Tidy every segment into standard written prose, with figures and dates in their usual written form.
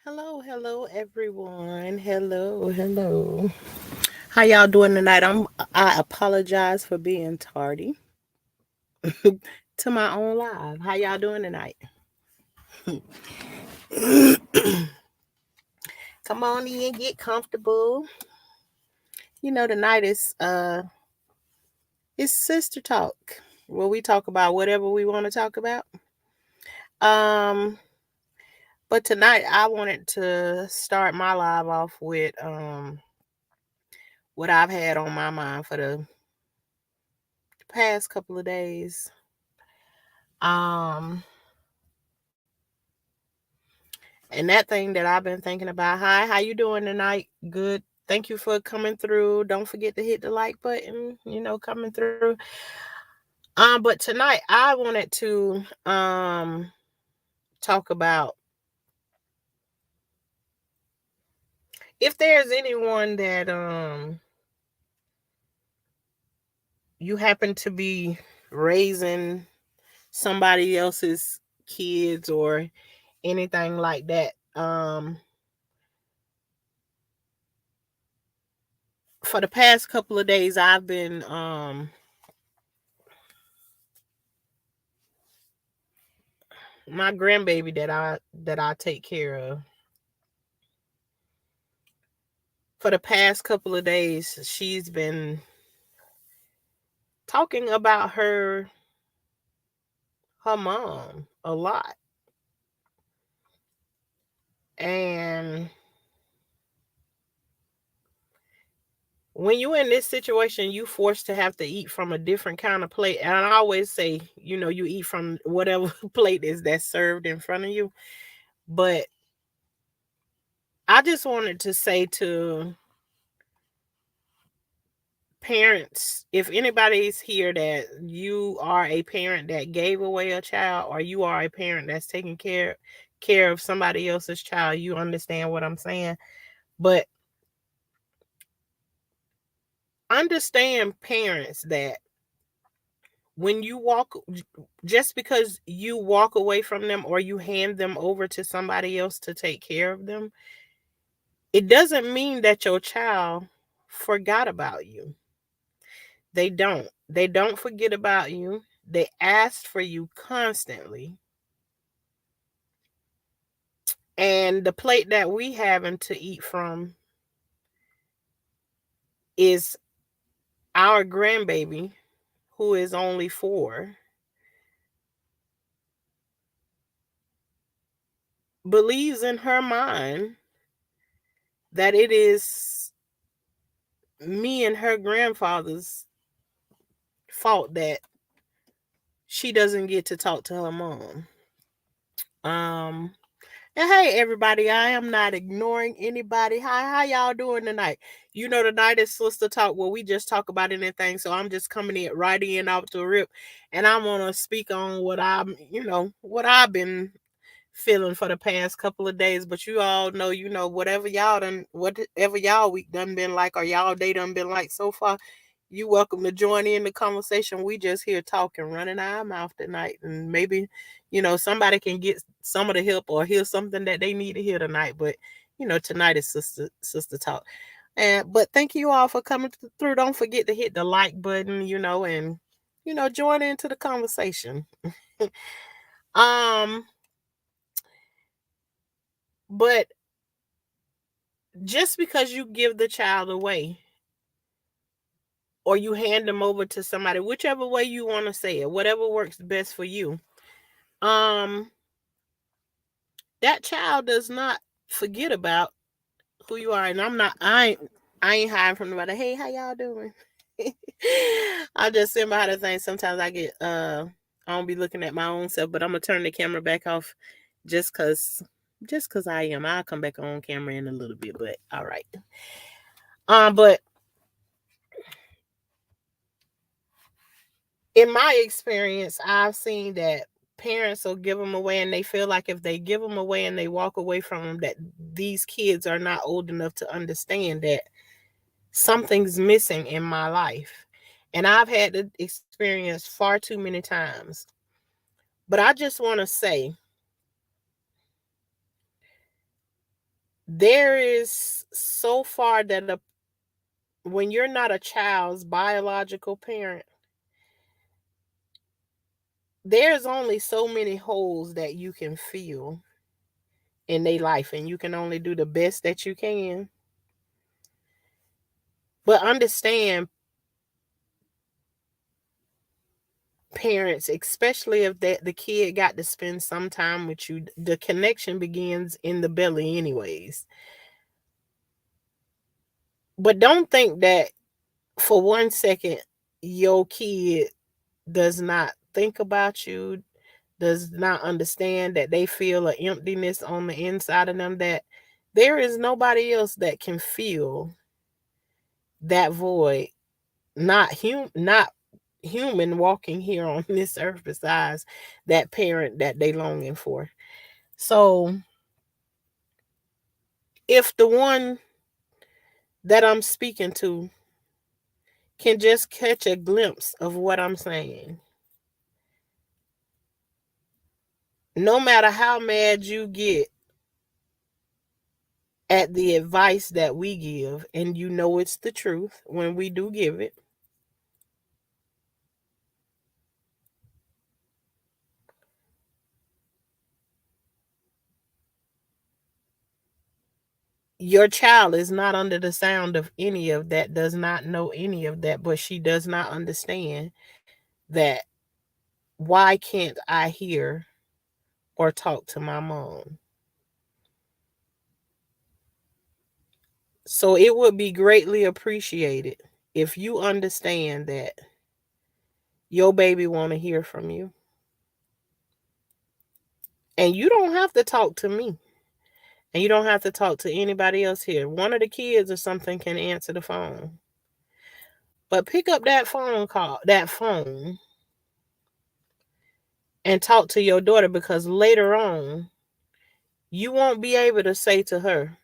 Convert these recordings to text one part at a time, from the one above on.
Hello, everyone. Hello. How y'all doing tonight? I apologize for being tardy to my own live. How y'all doing tonight? Come on in, get comfortable. Tonight is it's sister talk, where we talk about whatever we want to talk about. Um, but tonight I wanted to start my live off with what I've had on my mind for the past couple of days. Um And that thing that I've been thinking about. Hi, how you doing tonight? Good. Thank you for coming through. Don't forget to hit the like button, coming through. But tonight I wanted to talk about if there's anyone that you happen to be raising somebody else's kids or anything like that. For the past couple of days I've been my grandbaby that I take care of. For the past couple of days, she's been talking about her mom a lot. And when you're in this situation, you forced to have to eat from a different kind of plate. And I always say, you eat from whatever plate is that's served in front of you. But I just wanted to say to parents, if anybody's here that you are a parent that gave away a child, or you are a parent that's taking care of somebody else's child, you understand what I'm saying. But understand, parents, that when you walk, just because you walk away from them or you hand them over to somebody else to take care of them, it doesn't mean that your child forgot about you. They don't forget about you. They asked for you constantly. And the plate that we having to eat from is our grandbaby, who is only 4, believes in her mind that it is me and her grandfather's fault that she doesn't get to talk to her mom. Um And hey, everybody, I am not ignoring anybody. Hi, how y'all doing tonight? Tonight is Sister Talk, where we just talk about anything. So I'm just coming in right in off the rip, and I want to speak on what I've been feeling for the past couple of days. But you all know, whatever y'all week done been like, or y'all day done been like so far. You welcome to join in the conversation. We just here talking, running our mouth tonight, and maybe somebody can get some of the help or hear something that they need to hear tonight. But tonight is sister talk. And but thank you all for coming through. Don't forget to hit the like button, and join into the conversation. um, but just because you give the child away or you hand them over to somebody, whichever way you want to say it, whatever works best for you, um, that child does not forget about who you are. And I ain't hiding from nobody. Hey, how y'all doing? I just sitting behind the thing. Sometimes I don't be looking at my own self, but I'm gonna turn the camera back off just cause I am. I'll come back on camera in a little bit, but all right. But in my experience, I've seen that parents will give them away, and they feel like if they give them away and they walk away from them, that these kids are not old enough to understand that something's missing in my life. And I've had the experience far too many times. But I just want to say, there is so far that when you're not a child's biological parent, there's only so many holes that you can fill in their life, and you can only do the best that you can. But understand, parents, especially if the kid got to spend some time with you, the connection begins in the belly anyways. But don't think that for 1 second your kid does not think about you, does not understand that they feel an emptiness on the inside of them, that there is nobody else that can feel that void, not human walking here on this earth besides that parent that they longing for. So if the one that I'm speaking to can just catch a glimpse of what I'm saying, no matter how mad you get at the advice that we give, and you know it's the truth when we do give it, your child is not under the sound of any of that, does not know any of that, but she does not understand that why can't I hear or talk to my mom? So it would be greatly appreciated if you understand that your baby want to hear from you. And you don't have to talk to me. And you don't have to talk to anybody else here. One of the kids or something can answer the phone. But pick up that phone, and talk to your daughter, because later on, you won't be able to say to her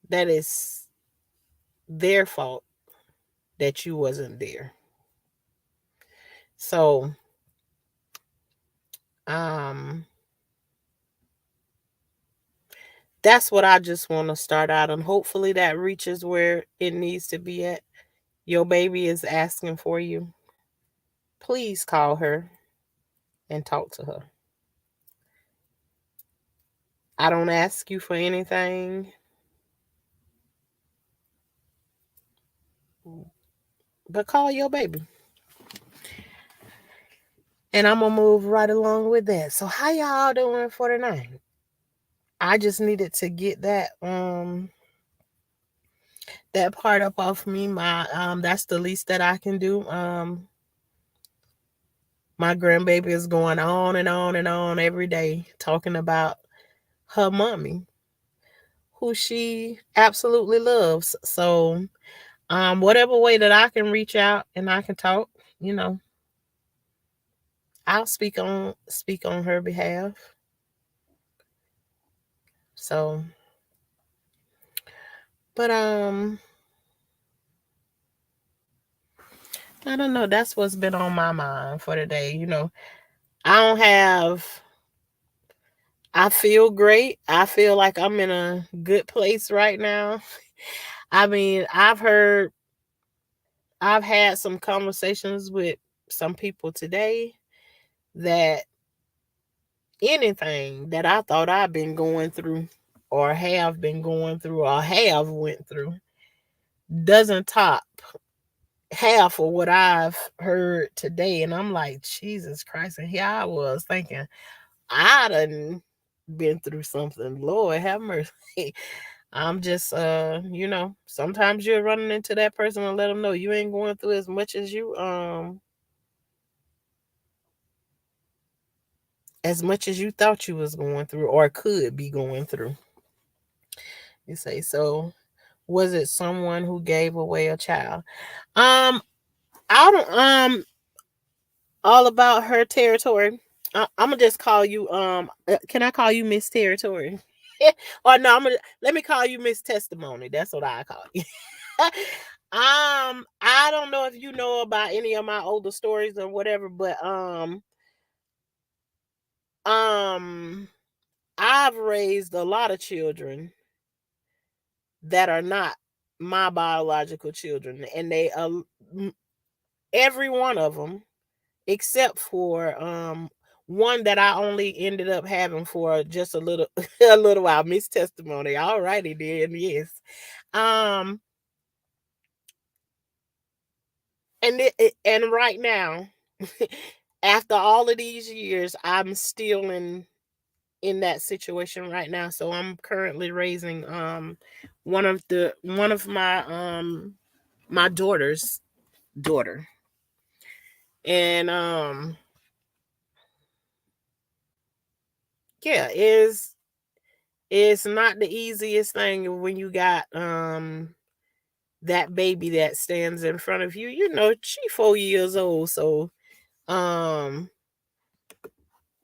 that it's their fault that you wasn't there. So, um, that's what I just want to start out, and hopefully that reaches where it needs to be at. Your baby is asking for you. Please call her and talk to her. I don't ask you for anything, but call your baby. And I'm gonna move right along with that. So how y'all doing for tonight? I just needed to get that part up off me. My that's the least that I can do. My grandbaby is going on and on and on every day talking about her mommy, who she absolutely loves. So whatever way that I can reach out and I can talk, you know, I'll speak on her behalf. So, but I don't know. That's what's been on my mind for today. I don't have. I feel great. I feel like I'm in a good place right now. I mean, I've had some conversations with some people today that anything that I thought I've been going through or have been going through or have went through doesn't top half of what I've heard today. And I'm like, Jesus Christ. And here I was thinking, I done been through something. Lord have mercy. I'm just sometimes you're running into that person and let them know you ain't going through as much as you thought you was going through or could be going through. You say, so was it someone who gave away a child? I don't all about her territory. I'm gonna just call you can I call you Miss Territory? Or no, let me call you Miss Testimony. That's what I call you. I don't know if you know about any of my older stories or whatever, but um I've raised a lot of children that are not my biological children, and every one of them, except for one that I only ended up having for just a little a little while. Miss Testimony. All righty then, yes. Um and right now, after all of these years, I'm still in that situation right now. So I'm currently raising one of my daughter's daughter. And yeah, it's not the easiest thing when you got that baby that stands in front of you. You know, she 4 years old, so um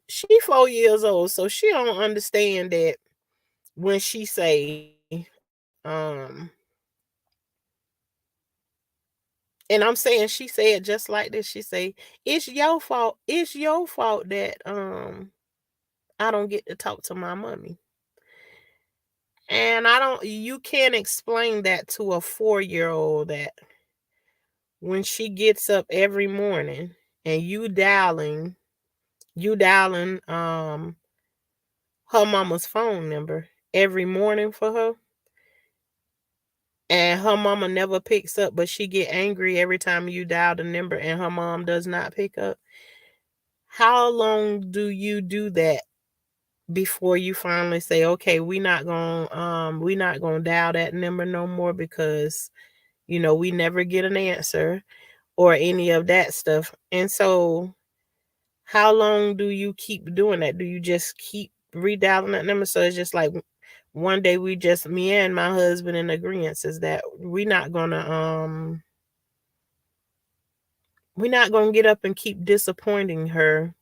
she 4 years old, so she don't understand that when she say and I'm saying, she said just like this, she say, it's your fault. It's your fault that I don't get to talk to my mommy. And you can't explain that to a 4-year-old that when she gets up every morning and you dialing her mama's phone number every morning for her, and her mama never picks up, but she get angry every time you dial the number and her mom does not pick up. How long do you do that before you finally say, okay, we not gonna dial that number no more, because we never get an answer or any of that stuff. And so how long do you keep doing that? Do you just keep redialing that number? So it's just like, one day, me and my husband in agreement is that we're not gonna get up and keep disappointing her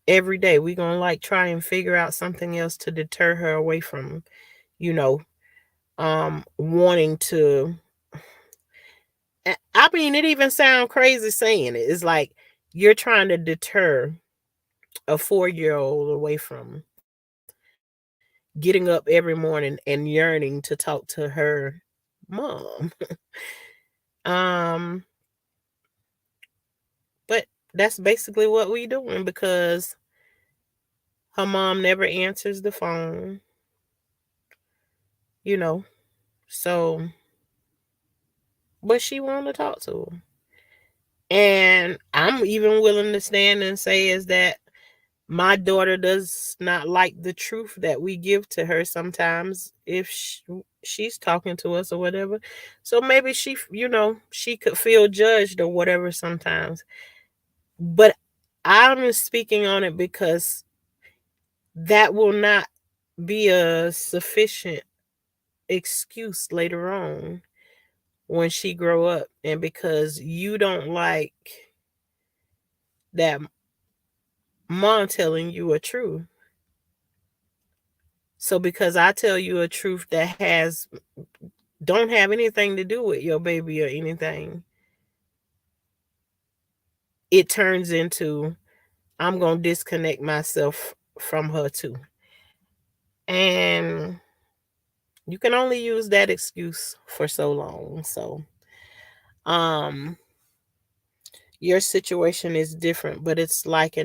every day. We're gonna like try and figure out something else to deter her away from, you know, wanting to. I mean, it even sounds crazy saying it. It's like you're trying to deter a 4-year-old away from getting up every morning and yearning to talk to her mom. um, but that's basically what we doing, because her mom never answers the phone, you know. So, but she want to talk to her. And I'm even willing to stand and say is that my daughter does not like the truth that we give to her sometimes if she's talking to us or whatever. So maybe she could feel judged or whatever sometimes. But I'm speaking on it because that will not be a sufficient excuse later on when she grow up, and because you don't like that mom telling you a truth. So because I tell you a truth that don't have anything to do with your baby or anything, it turns into, I'm going to disconnect myself from her too. And you can only use that excuse for so long. So um your situation is different, but it's like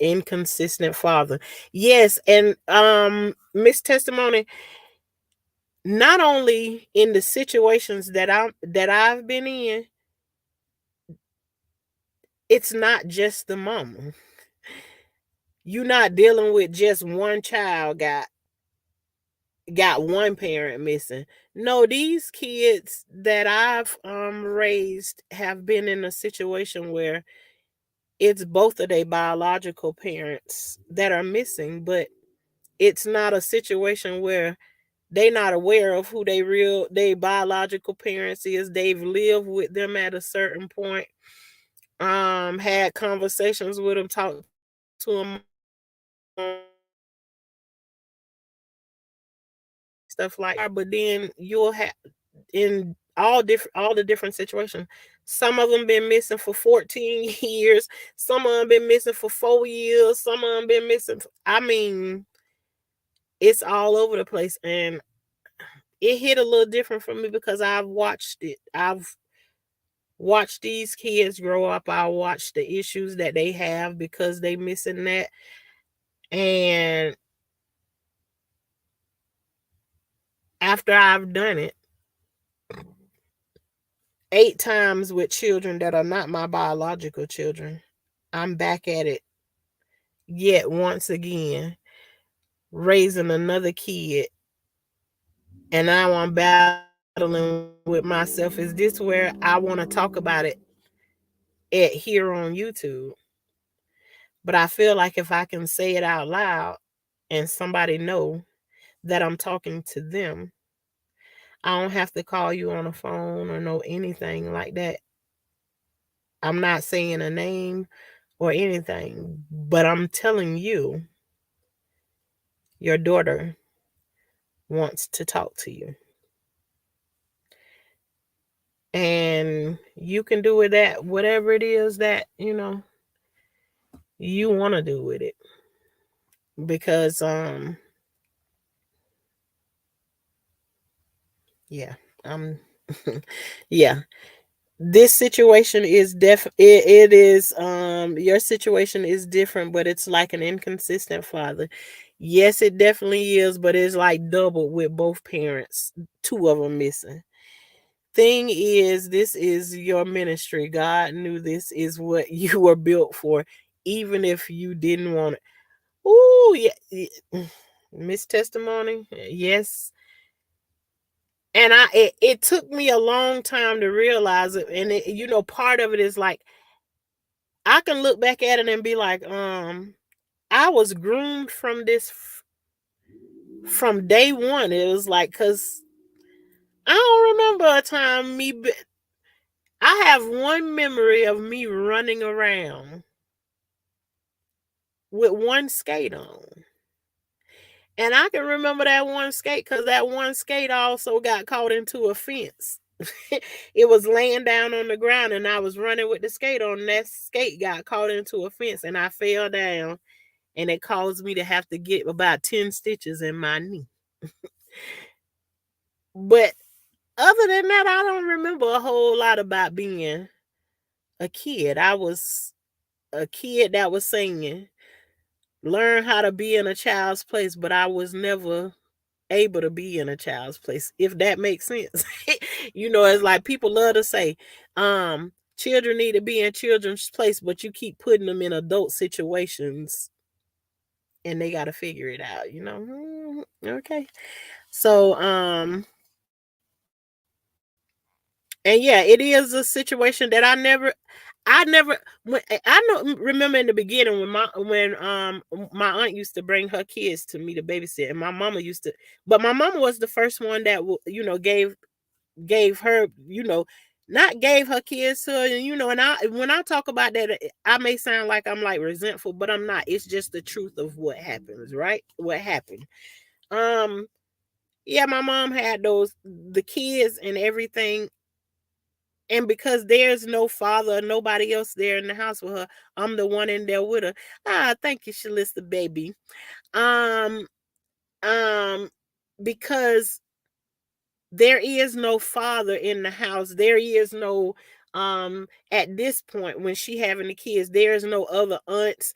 inconsistent father. Yes, and Miss Testimony, not only in the situations that I've been in, it's not just the mama. You're not dealing with just one child got one parent missing. No, these kids that I've raised have been in a situation where it's both of their biological parents that are missing, but it's not a situation where they not aware of who they biological parents is. They've lived with them at a certain point, had conversations with them, talked to them, stuff like that. But then you'll have, in all the different situations, some of them been missing for 14 years, some of them been missing for 4 years, some of them been missing I mean, it's all over the place, and it hit a little different for me because I've watched it. I've watched these kids grow up. I watched the issues that they have because they missing that. And after I've done it 8 times with children that are not my biological children, I'm back at it yet once again, raising another kid. And now I'm battling with myself. Is this where I want to talk about it at here on YouTube? But I feel like if I can say it out loud and somebody know that I'm talking to them, I don't have to call you on the phone or know anything like that. I'm not saying a name or anything, but I'm telling you, your daughter wants to talk to you. And you can do with that whatever it is that, you want to do with it. Because yeah, I'm yeah. This situation is it is your situation is different, but it's like an inconsistent father. Yes, it definitely is, but it's like double with both parents, two of them missing. Thing is, this is your ministry. God knew this is what you were built for, even if you didn't want it. Ooh, yeah. Miss testimony. Yes. And it took me a long time to realize it. And part of it is like I can look back at it and be like, I was groomed from this from day one. It was like, cause I don't remember a time I have one memory of me running around with one skate on. And I can remember that one skate because that one skate also got caught into a fence. It was laying down on the ground and I was running with the skate on. And that skate got caught into a fence and I fell down and it caused me to have to get about 10 stitches in my knee. But other than that, I don't remember a whole lot about being a kid. I was a kid that was singing, learn how to be in a child's place, but I was never able to be in a child's place, if that makes sense. It's like people love to say, children need to be in children's place, but you keep putting them in adult situations and they got to figure it out. Okay. So, and yeah, it is a situation that I never, I know, remember in the beginning when my aunt used to bring her kids to me to babysit, and my mama used to, but my mama was the first one that gave her, not gave her kids to her, and I when I talk about that, I may sound like I'm like resentful, but I'm not. It's just the truth of what happens, right? What happened. Um, yeah, my mom had the kids and everything. And because there's no father, nobody else there in the house with her, I'm the one in there with her. Thank you, Shalissa, baby. Um, um, because there is no father in the house. There is no at this point when she having the kids, there is no other aunts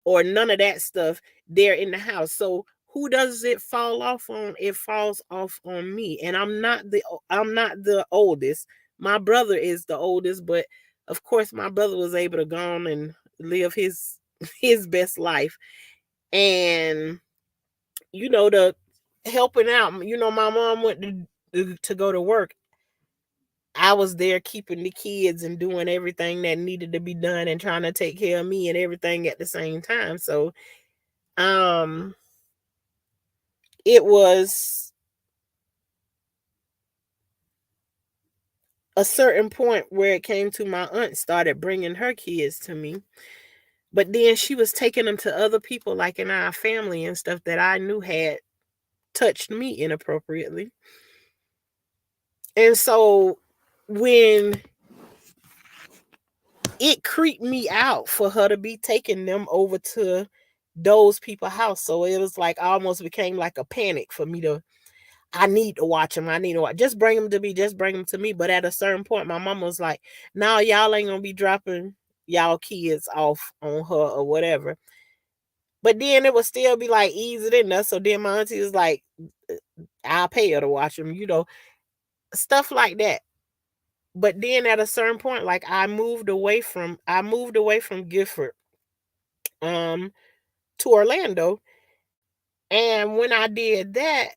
or none of that stuff there in the house. So who does it fall off on? It falls off on me. And I'm not the oldest. My brother is the oldest, but of course my brother was able to go on and live his his best life. And the helping out, my mom went to go to work. I was there keeping the kids and doing everything that needed to be done and trying to take care of me and everything at the same time. So um it was a certain point where it came to my aunt started bringing her kids to me, but then she was taking them to other people like in our family and stuff that I knew had touched me inappropriately. And so when it creeped me out for her to be taking them over to those people house. So it was like almost became like a panic for me to, I need to watch them. I need to watch. Just bring them to me. Just bring them to me. But at a certain point, my mom was like, "No, y'all ain't gonna be dropping y'all kids off on her or whatever." But then it would still be like easy enough. So then my auntie was like, "I'll pay her to watch them," stuff like that. But then at a certain point, like I moved away from Gifford, um, to Orlando, and when I did that,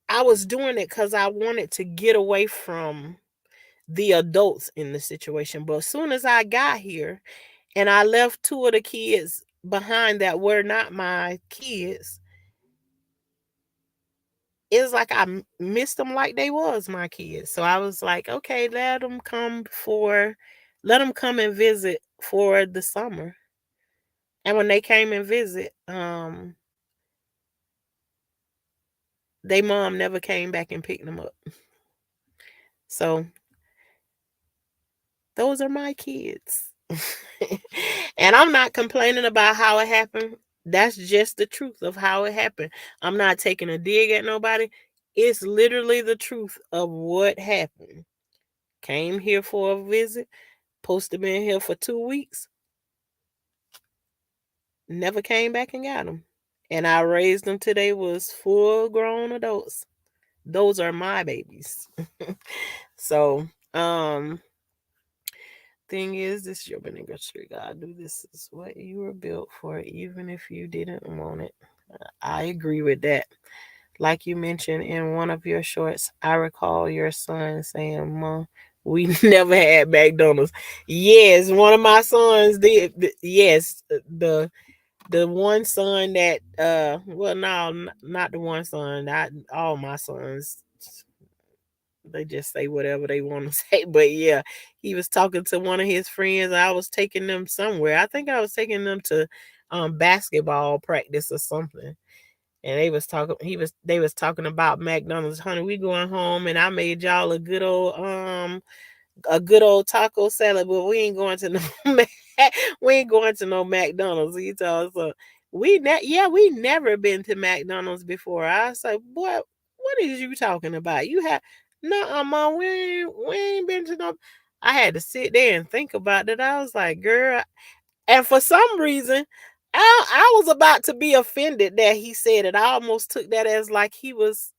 I was doing it because I wanted to get away from the adults in the situation. But as soon as I got here and I left two of the kids behind that were not my kids, it was like missed them like they was my kids. So I was like, okay, let them come and visit for the summer. And when they came and visit, they mom never came back and picked them up. So those are my kids. And I'm not complaining about how it happened. That's just the truth of how it happened. I'm not taking a dig at nobody. It's literally the truth of what happened. Came here for a visit, supposed to be in here for 2 weeks, never came back and got them. And I raised them till they was full grown adults. Those are my babies. So, thing is, this is your vinegar street. God, do this is what you were built for, even if you didn't want it. I agree with that. Like you mentioned in one of your shorts, I recall your son saying, "Mom, we never had McDonald's." Yes, one of my sons did. Yes, the one son that well, no, not the one son. Not all my sons. They just say whatever they want to say. But yeah, he was talking to one of his friends. I was taking them somewhere. I think I was taking them to basketball practice or something. And they was talking about McDonald's. Honey, we going home and I made y'all a good old taco salad, but we ain't going to no we ain't going to no McDonald's. He told us, so we never been to McDonald's before. I was like, boy, what is you talking about? You have no, mom, we ain't been to no. I had to sit there and think about it. I was like, girl, and for some reason, I was about to be offended that he said it. I almost took that as like he was.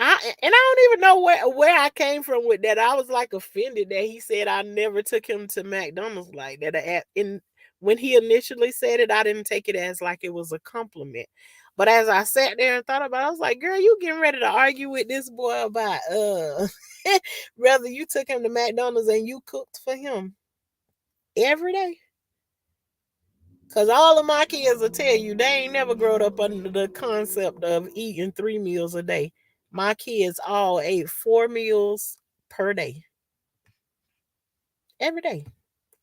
I don't even know where I came from with that. I was like offended that he said I never took him to McDonald's like that. When he initially said it, I didn't take it as like it was a compliment. But as I sat there and thought about it, I was like, girl, you getting ready to argue with this boy about whether you took him to McDonald's and you cooked for him every day. Cause all of my kids will tell you they ain't never grown up under the concept of eating 3 meals a day. My kids all ate 4 meals per day, every day,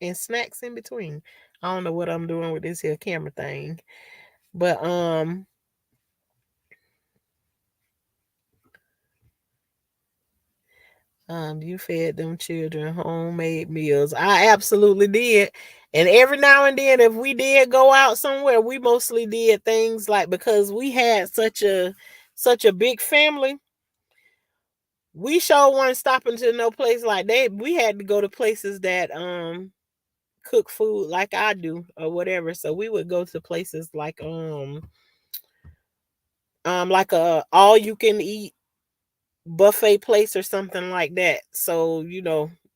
and snacks in between. I don't know what I'm doing with this here camera thing, but you fed them children homemade meals. I absolutely did. And every now and then, if we did go out somewhere, we mostly did things like, because we had such a big family, we sure weren't stopping to no place like that. We had to go to places that cook food like I do or whatever. So we would go to places like a all you can eat buffet place or something like that. So,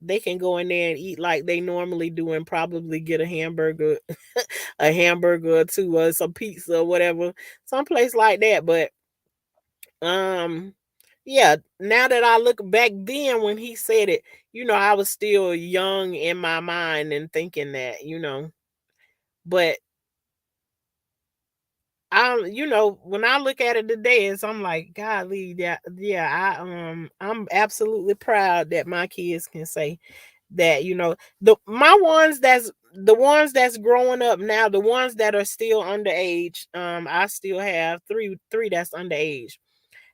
they can go in there and eat like they normally do and probably get a hamburger, a hamburger or two or some pizza or whatever, someplace like that. But um yeah, now that I look back then when he said it, I was still young in my mind and thinking that, but when I look at it today, I'm like, golly, yeah, I'm absolutely proud that my kids can say that, the ones that's growing up now, the ones that are still underage, I still have three that's underage.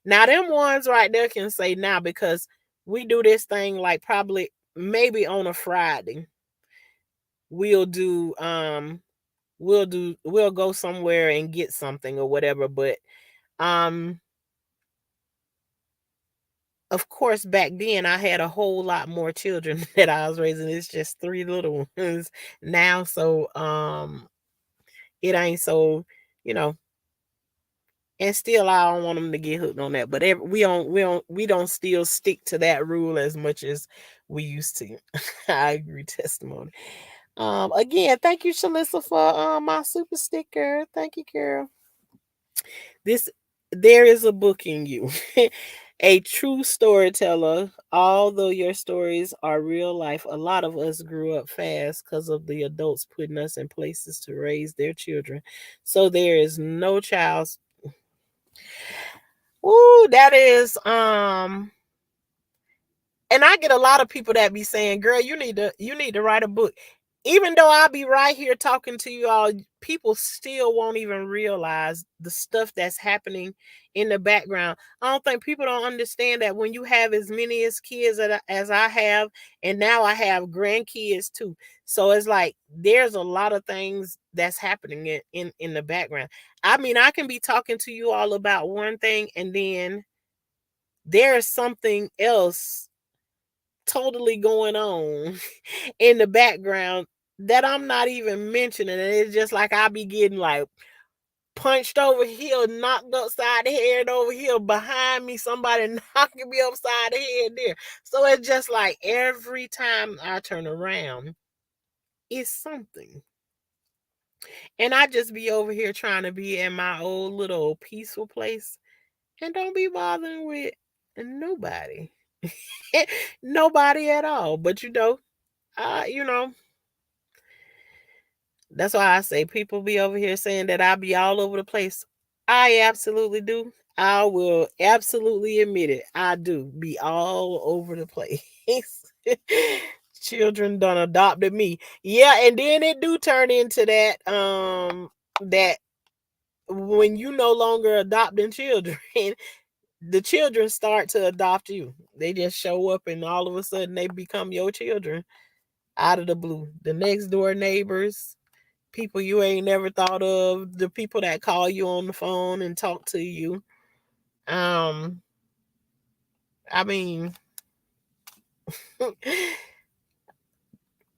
Now them ones right there can say now, because we do this thing like probably maybe on a Friday. we'll do we'll go somewhere and get something or whatever. But um of course, back then I had a whole lot more children that I was raising. It's just three little ones now, so it ain't so, you know. And still, I don't want them to get hooked on that. But we don't still stick to that rule as much as we used to. I agree. Testimony. Again, thank you, Shalissa, for my super sticker. Thank you, girl. This There is a book in you. A true storyteller. Although your stories are real life, a lot of us grew up fast because of the adults putting us in places to raise their children. So there is no child's. Ooh, that is and I get a lot of people that be saying, "Girl, you need to write a book." Even though I'll be right here talking to you all, people still won't even realize the stuff that's happening in the background. I don't think people don't understand that when you have as many as kids as I have, and now I have grandkids too. So it's like there's a lot of things that's happening in the background. I mean, I can be talking to you all about one thing, and then there's something else totally going on in the background that I'm not even mentioning. And it's just like I be getting like punched over here, knocked upside the head over here behind me, somebody knocking me upside the head there. So it's just like every time I turn around, it's something. And I just be over here trying to be in my old little peaceful place and don't be bothering with nobody. Nobody at all. But you know, that's why I say people be over here saying that I be all over the place. I absolutely do. I will absolutely admit it. I do be all over the place. Children done adopted me. Yeah, and then it do turn into that when you no longer adopting children, the children start to adopt you. They just show up and all of a sudden they become your children out of the blue. The next door neighbors, people you ain't never thought of, the people that call you on the phone and talk to you. Um, I mean,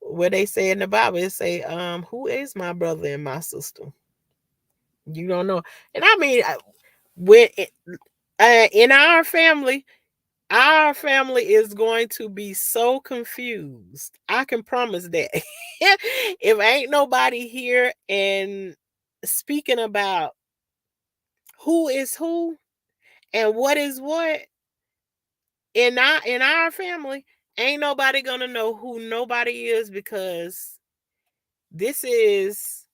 what they say in the Bible, it say, who is my brother and my sister? You don't know. And I mean, when in our family is going to be so confused. I can promise that. If ain't nobody here and speaking about who is who and what is what in our family, ain't nobody gonna know who nobody is, because this is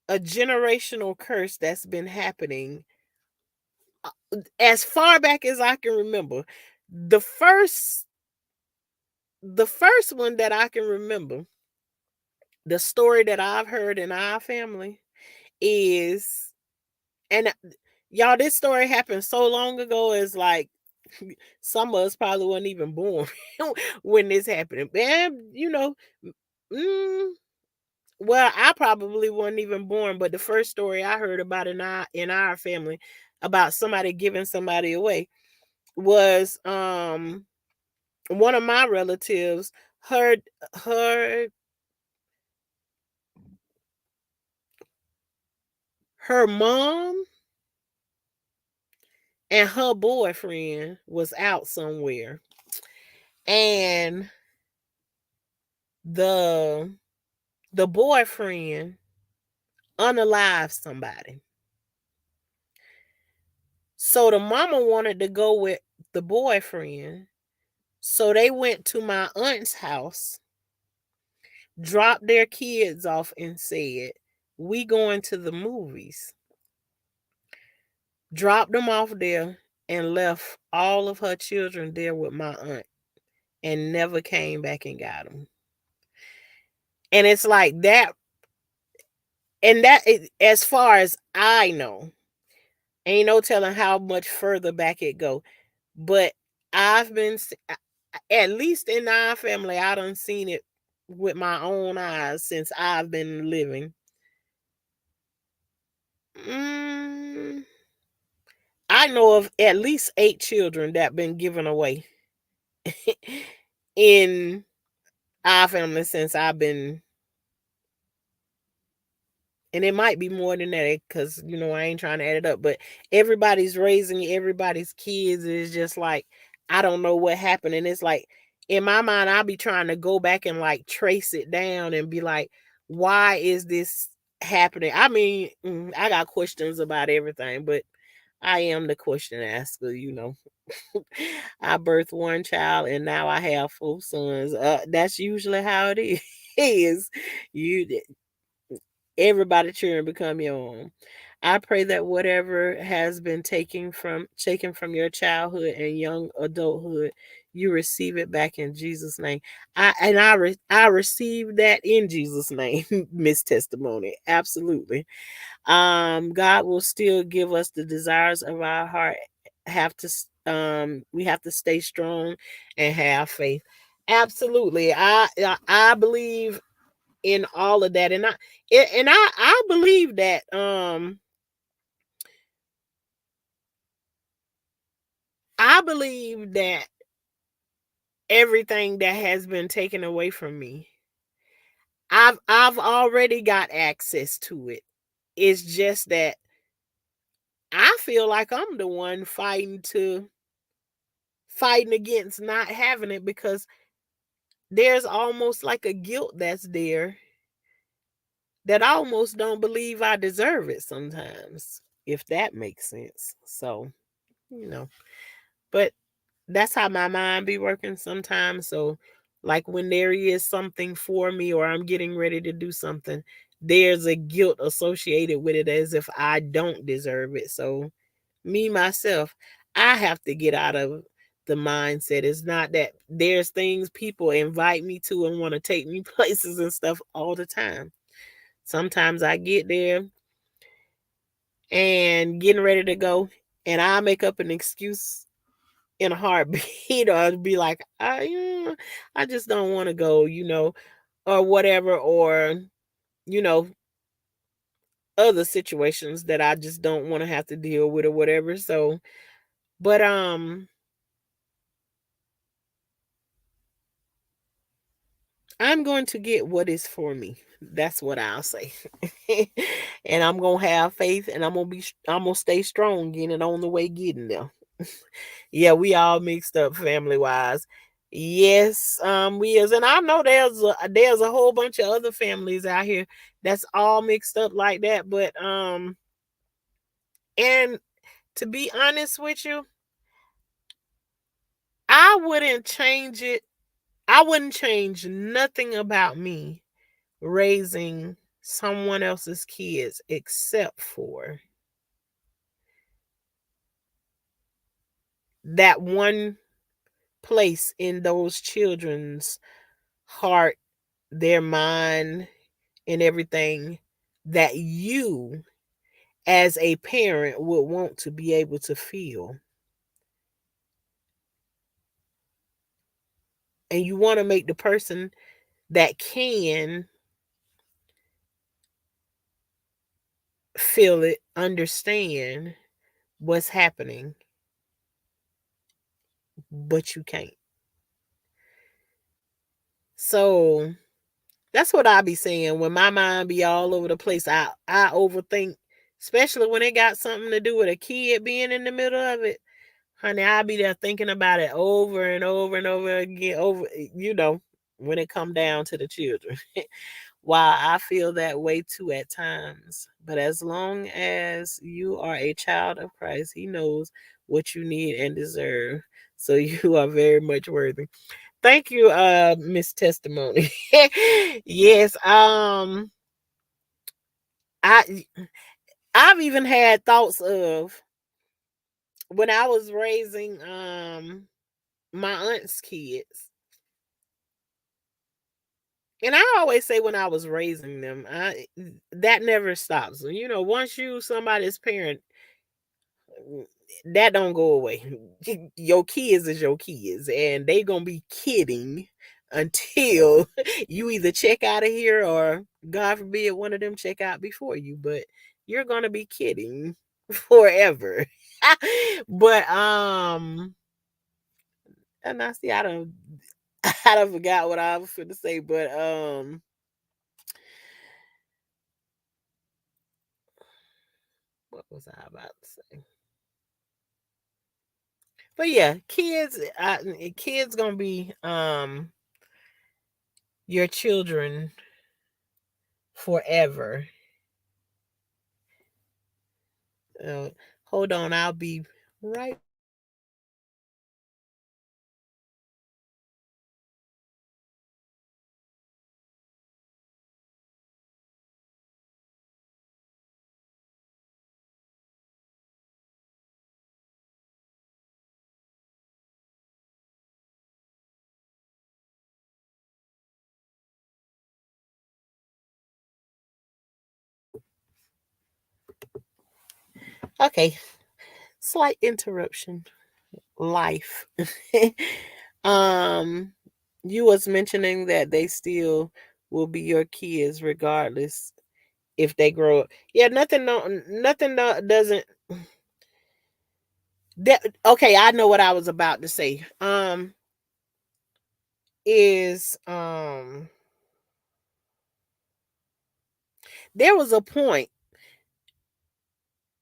a generational curse that's been happening as far back as I can remember. The first the first one that I can remember, the story that I've heard in our family is, and y'all, this story happened so long ago, it's like some of us probably wasn't even born when this happened. And mm, well, I probably wasn't even born, but the first story I heard about in our family about somebody giving somebody away was one of my relatives, her her her mom and her boyfriend was out somewhere, and the the boyfriend unalived somebody. So the mama wanted to go with the boyfriend. So they went to my aunt's house, dropped their kids off, and said, "We going to the movies." Dropped them off there and left all of her children there with my aunt and never came back and got them. And it's like that. And as far as I know, ain't no telling how much further back it go. But I've been, at least in our family, I done seen it with my own eyes since I've been living. Mm, I know of at least 8 children that been given away in our family since I've been, and it might be more than that because I ain't trying to add it up, but everybody's raising everybody's kids is just like I don't know what happened, and it's like in my mind I'll be trying to go back and like trace it down and be like, why is this happening? I mean, I got questions about everything, but I am the question asker. I birthed one child and now I have 4 sons. That's usually how it is. Is you everybody children become your own. I pray that whatever has been taken from your childhood and young adulthood, you receive it back in Jesus' name. I receive that in Jesus' name, Miss Testimony. Absolutely. God will still give us the desires of our heart. We have to stay strong and have faith. Absolutely. I believe in all of that, and I believe that I believe that everything that has been taken away from me, I've already got access to it. It's just that I feel like I'm the one fighting against not having it because there's almost like a guilt that's there that I almost don't believe I deserve it sometimes, if that makes sense. So, you know, but that's how my mind be working sometimes. So, like when there is something for me or I'm getting ready to do something, there's a guilt associated with it as if I don't deserve it. So, me myself, I have to get out of the mindset. It's not that there's things people invite me to and want to take me places and stuff all the time. Sometimes I get there and getting ready to go, and I make up an excuse in a heartbeat, or be like, I just don't want to go, or whatever, or you know, other situations that I just don't want to have to deal with or whatever. So, but I'm going to get what is for me. That's what I'll say. And I'm going to have faith, and I'm going to stay strong getting it on the way getting there. Yeah, we all mixed up family wise. Yes, we is, and I know there's a whole bunch of other families out here that's all mixed up like that. But and to be honest with you, I wouldn't change it. I wouldn't change nothing about me raising someone else's kids except for that one place in those children's heart, their mind, and everything that you as a parent would want to be able to feel. And you want to make the person that can feel it understand what's happening, but you can't. So that's what I be saying when my mind be all over the place. I overthink, especially when it got something to do with a kid being in the middle of it. Honey, I'll be there thinking about it over and over and over again, when it come down to the children. While I feel that way too at times. But as long as you are a child of Christ, He knows what you need and deserve. So you are very much worthy. Thank you, Miss Testimony. Yes, I I've even had thoughts of when I was raising my aunt's kids. And I always say when I was raising them, that never stops. Once you somebody's parent, that don't go away. Your kids is your kids, and they gonna be kidding until you either check out of here or, God forbid, one of them check out before you. But you're gonna be kidding forever. But and I see, I don't I don't forgot what I was going to say, but what was I about to say? But yeah, kids gonna be your children forever. Uh, Hold on, I'll be right. Okay, slight interruption. Life. um, you was mentioning that they still will be your kids regardless if they grow up. Yeah, nothing. No, nothing. No, doesn't. Okay, I know what I was about to say. Is there was a point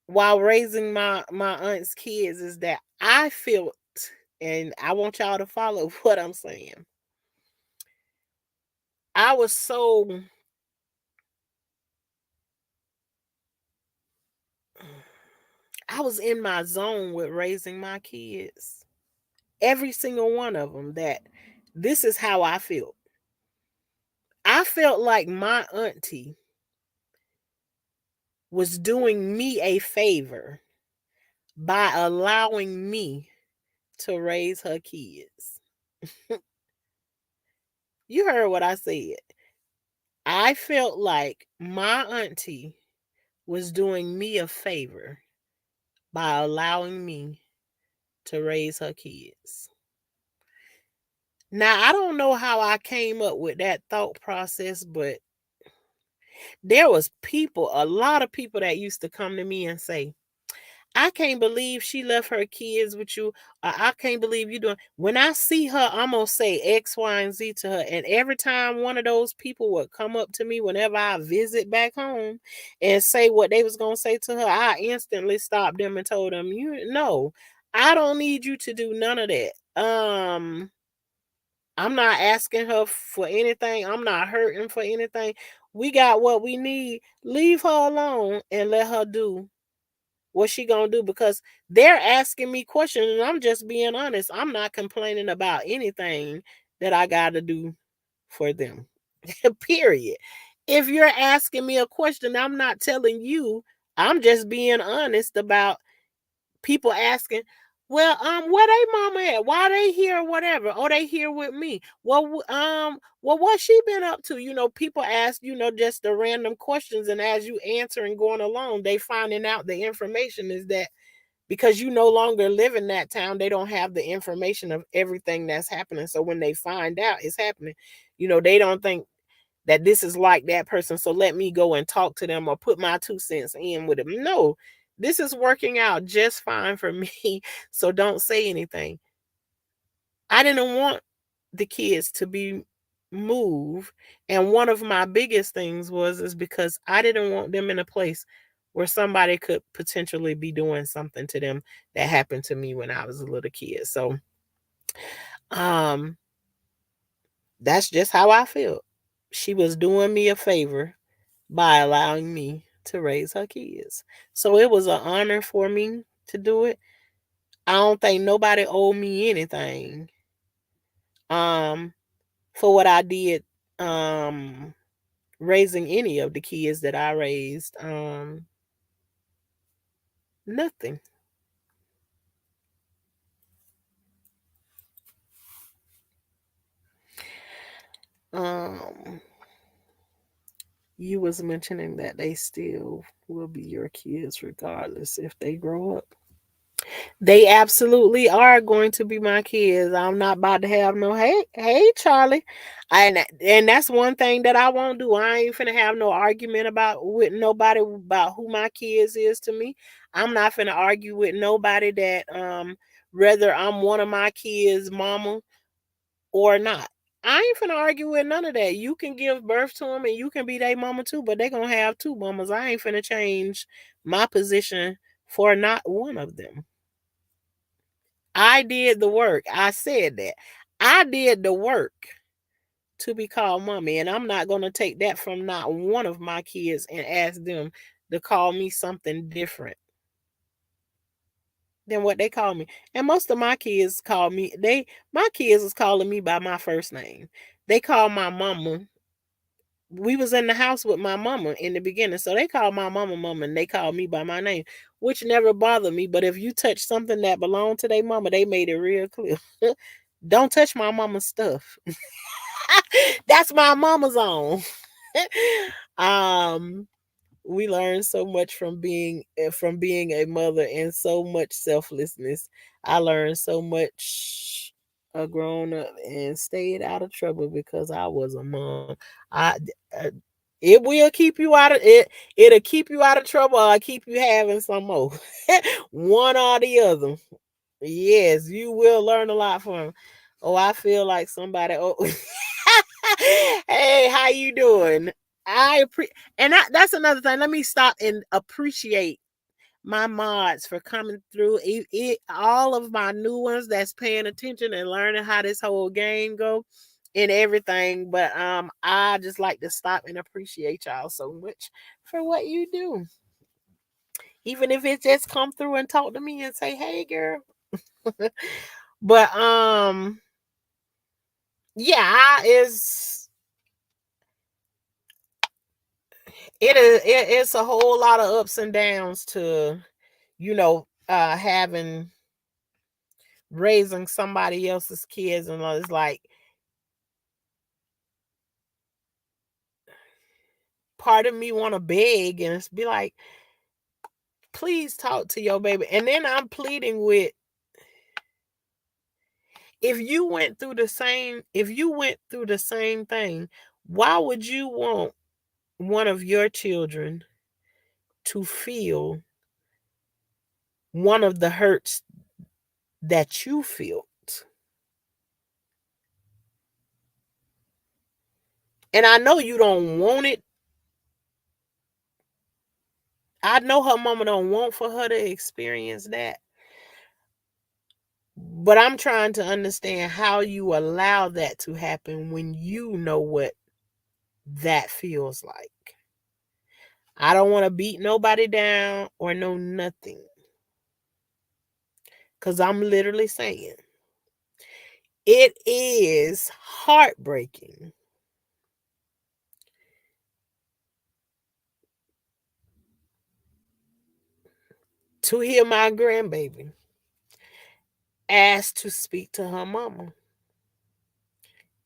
while raising my aunt's kids is that I felt, and I want y'all to follow what I'm saying. I was so I was in my zone with raising my kids. Every single one of them, that this is how I felt. I felt like my auntie was doing me a favor by allowing me to raise her kids. You heard what I said. I felt like my auntie was doing me a favor by allowing me to raise her kids. Now, I don't know how I came up with that thought process, but there was people, a lot of people that used to come to me and say, I can't believe she left her kids with you. I can't believe you doing. When I see her, I'm gonna say X, Y, and Z to her. And every time one of those people would come up to me whenever I visit back home and say what they was gonna say to her, I instantly stopped them and told them, "You know, I don't need you to do none of that. I'm not asking her for anything. I'm not hurting for anything. We got what we need. Leave her alone and let her do what she gonna do, because they're asking me questions and I'm just being honest. I'm not complaining about anything that I gotta do for them. Period. If you're asking me a question, I'm not telling you. I'm just being honest about people asking, well, where they mama at? Why they here or whatever? Oh, they here with me. Well, what she been up to? People ask, just the random questions, and as you answer and going along, they finding out the information is that because you no longer live in that town, they don't have the information of everything that's happening. So when they find out it's happening, they don't think that this is like that person. So let me go and talk to them or put my 2 cents in with them. No, this is working out just fine for me. So don't say anything. I didn't want the kids to be moved. And one of my biggest things is because I didn't want them in a place where somebody could potentially be doing something to them that happened to me when I was a little kid. So um that's just how I feel. She was doing me a favor by allowing me to raise her kids. So it was an honor for me to do it. I don't think nobody owed me anything um for what I did raising any of the kids that I raised. Nothing. Um you was mentioning that they still will be your kids regardless if they grow up. They absolutely are going to be my kids. I'm not about to have no hey Charlie. And that's one thing that I won't do. I ain't finna have no argument about with nobody about who my kids is to me. I'm not finna argue with nobody that whether I'm one of my kids' mama or not. I ain't finna argue with none of that. You can give birth to them and you can be their mama too, but they gonna have two mamas. I ain't finna change my position for not one of them. I did the work. I said that. I did the work to be called mommy, and I'm not going to take that from not one of my kids and ask them to call me something different than what they call me. And most of my kids call me my kids is calling me by my first name. They call my mama. We was in the house with my mama in the beginning, so they call my mama and they call me by my name, which never bothered me. But if you touch something that belonged to their mama, they made it real clear. Don't touch my mama's stuff. That's my mama's own. um, we learn so much from being a mother and so much selflessness. I learned so much a grown up and stayed out of trouble because I was a mom. I uh, it will keep you out of it. It'll keep you out of trouble or keep you having some more. One or the other. Yes, you will learn a lot from. Oh, I feel like somebody. Oh, hey, how you doing? And that's another thing. Let me stop and appreciate my mods for coming through. All of my new ones that's paying attention and learning how this whole game go and everything. But I just like to stop and appreciate y'all so much for what you do. Even if it just come through and talk to me and say, "Hey, girl." But yeah, it's a whole lot of ups and downs to having raising somebody else's kids, and it's like part of me want to beg and it's be like, please talk to your baby. And then I'm pleading with, if you went through the same thing, why would you want one of your children to feel one of the hurts that you feel? And I know you don't want it. I know her mama don't want for her to experience that. But I'm trying to understand how you allow that to happen when you know what that feels like. I don't want to beat nobody down or know nothing. Because I'm literally saying it is heartbreaking to hear my grandbaby ask to speak to her mama.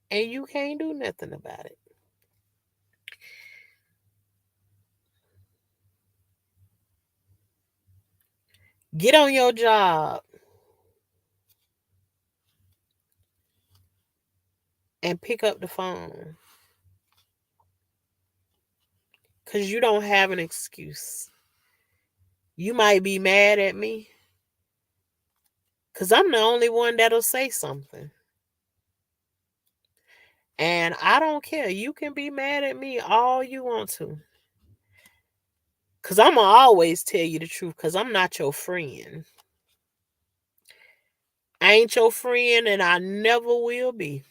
And you can't do nothing about it. Get on your job and pick up the phone. Because you don't have an excuse. You might be mad at me because I'm the only one that'll say something. And I don't care. You can be mad at me all you want to. Because I'm going to always tell you the truth because I'm not your friend. I ain't your friend and I never will be.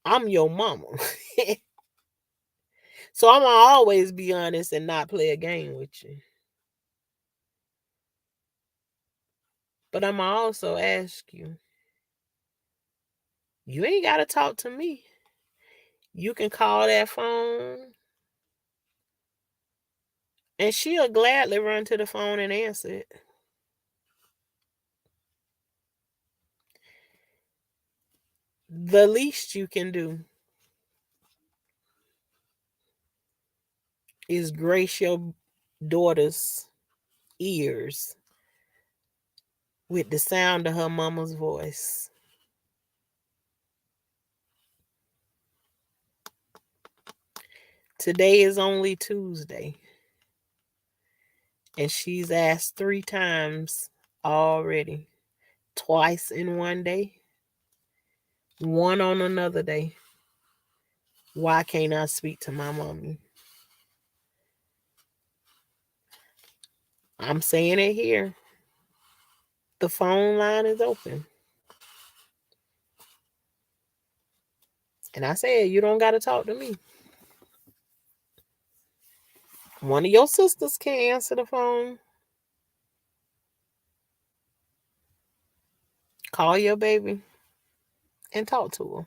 I'm your mama. So I'm going to always be honest and not play a game with you. But I'm going to also ask you, you ain't got to talk to me. You can call that phone and she'll gladly run to the phone and answer it. The least you can do is grace your daughter's ears with the sound of her mama's voice. Today is only Tuesday, and she's asked 3 times already. Twice in one day, one on another day. Why can't I speak to my mommy? I'm saying it here. The phone line is open. And I said, you don't got to talk to me. One of your sisters can answer the phone. Call your baby and talk to her.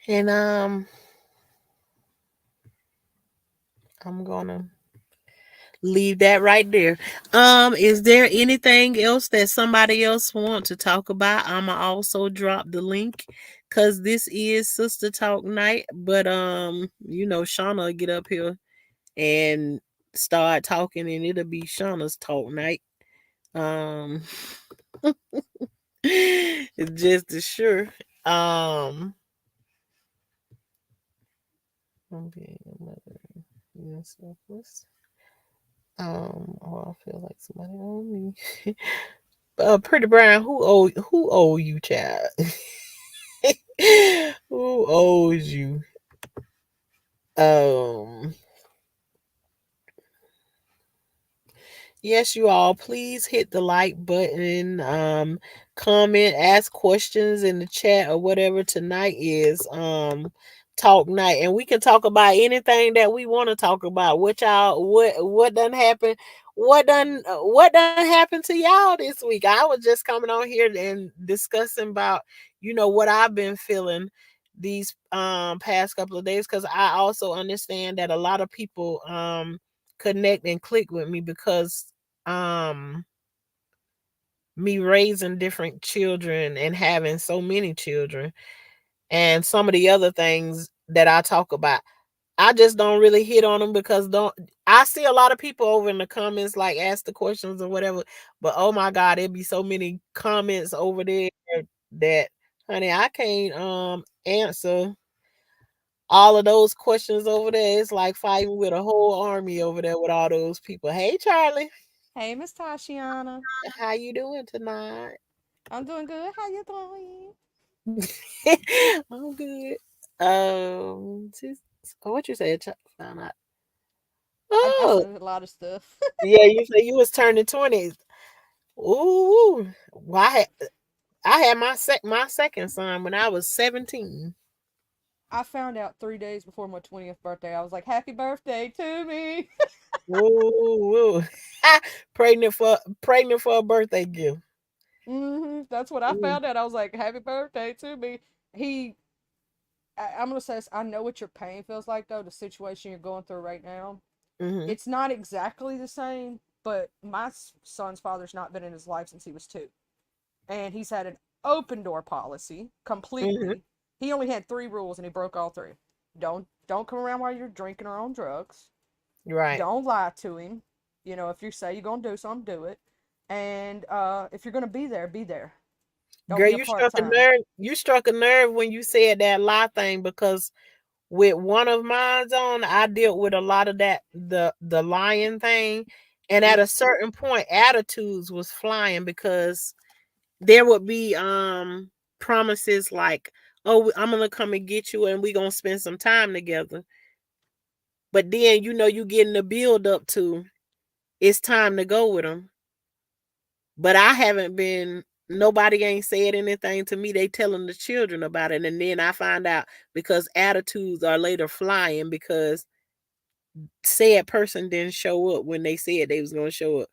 And I'm gonna leave that right there. Is there anything else that somebody else want to talk about? I'ma also drop the link because this is Sister Talk Night. But Shauna will get up here and start talking, and it'll be Shauna's talk night. Um, just as sure. Um, okay, yes, selfless. I feel like somebody owe me. Pretty Brown, who owe you, child? Who owes you? Um, yes, you all, please hit the like button, comment, ask questions in the chat or whatever. Tonight is talk night, and we can talk about anything that we want to talk about. What done happened? What done happened to y'all this week? I was just coming on here and discussing about what I've been feeling these past couple of days, because I also understand that a lot of people connect and click with me because um me raising different children and having so many children, and some of the other things that I talk about, I just don't really hit on them because don't I see a lot of people over in the comments like ask the questions or whatever, but oh my god, it'd be so many comments over there that, honey, I can't answer all of those questions over there. It's like fighting with a whole army over there with all those people. Hey Charlie, Hey, Miss Tashiana. how you doing tonight? I'm doing good. How you doing? I'm good. What you said? Found out. I Oh, said a lot of stuff. yeah. You say you was turning 20s. Ooh, why? I had my second son when I was 17. I found out 3 days before my 20th birthday. I was like, "Happy birthday to me." Ooh, pregnant for a birthday gift. That's what I Ooh. found out. I was like, "Happy birthday to me." He, I'm gonna say this. I know what your pain feels like though. The situation you're going through right now. Mhm. It's not exactly the same, but my son's father's not been in his life since he was 2. And he's had an open door policy Mhm. completely. He only had 3 rules and he broke all 3. Don't come around while you're drinking or on drugs. Right. Don't lie to him. If you say you're gonna do something, do it. And if you're gonna be there, be there. Don't Girl, be a you part struck a time. nerve. You struck a nerve when you said that lie thing, because with one of mine's on, I dealt with a lot of that, the lying thing. And at Mm, a certain point, attitudes was flying because there would be promises like, "Oh, I'm gonna come and get you, and we gonna spend some time together." But then you getting the build up to it's time to go with them. But I haven't been. Nobody ain't said anything to me. They telling the children about it, and then I find out because attitudes are later flying because said person didn't show up when they said they was gonna show up.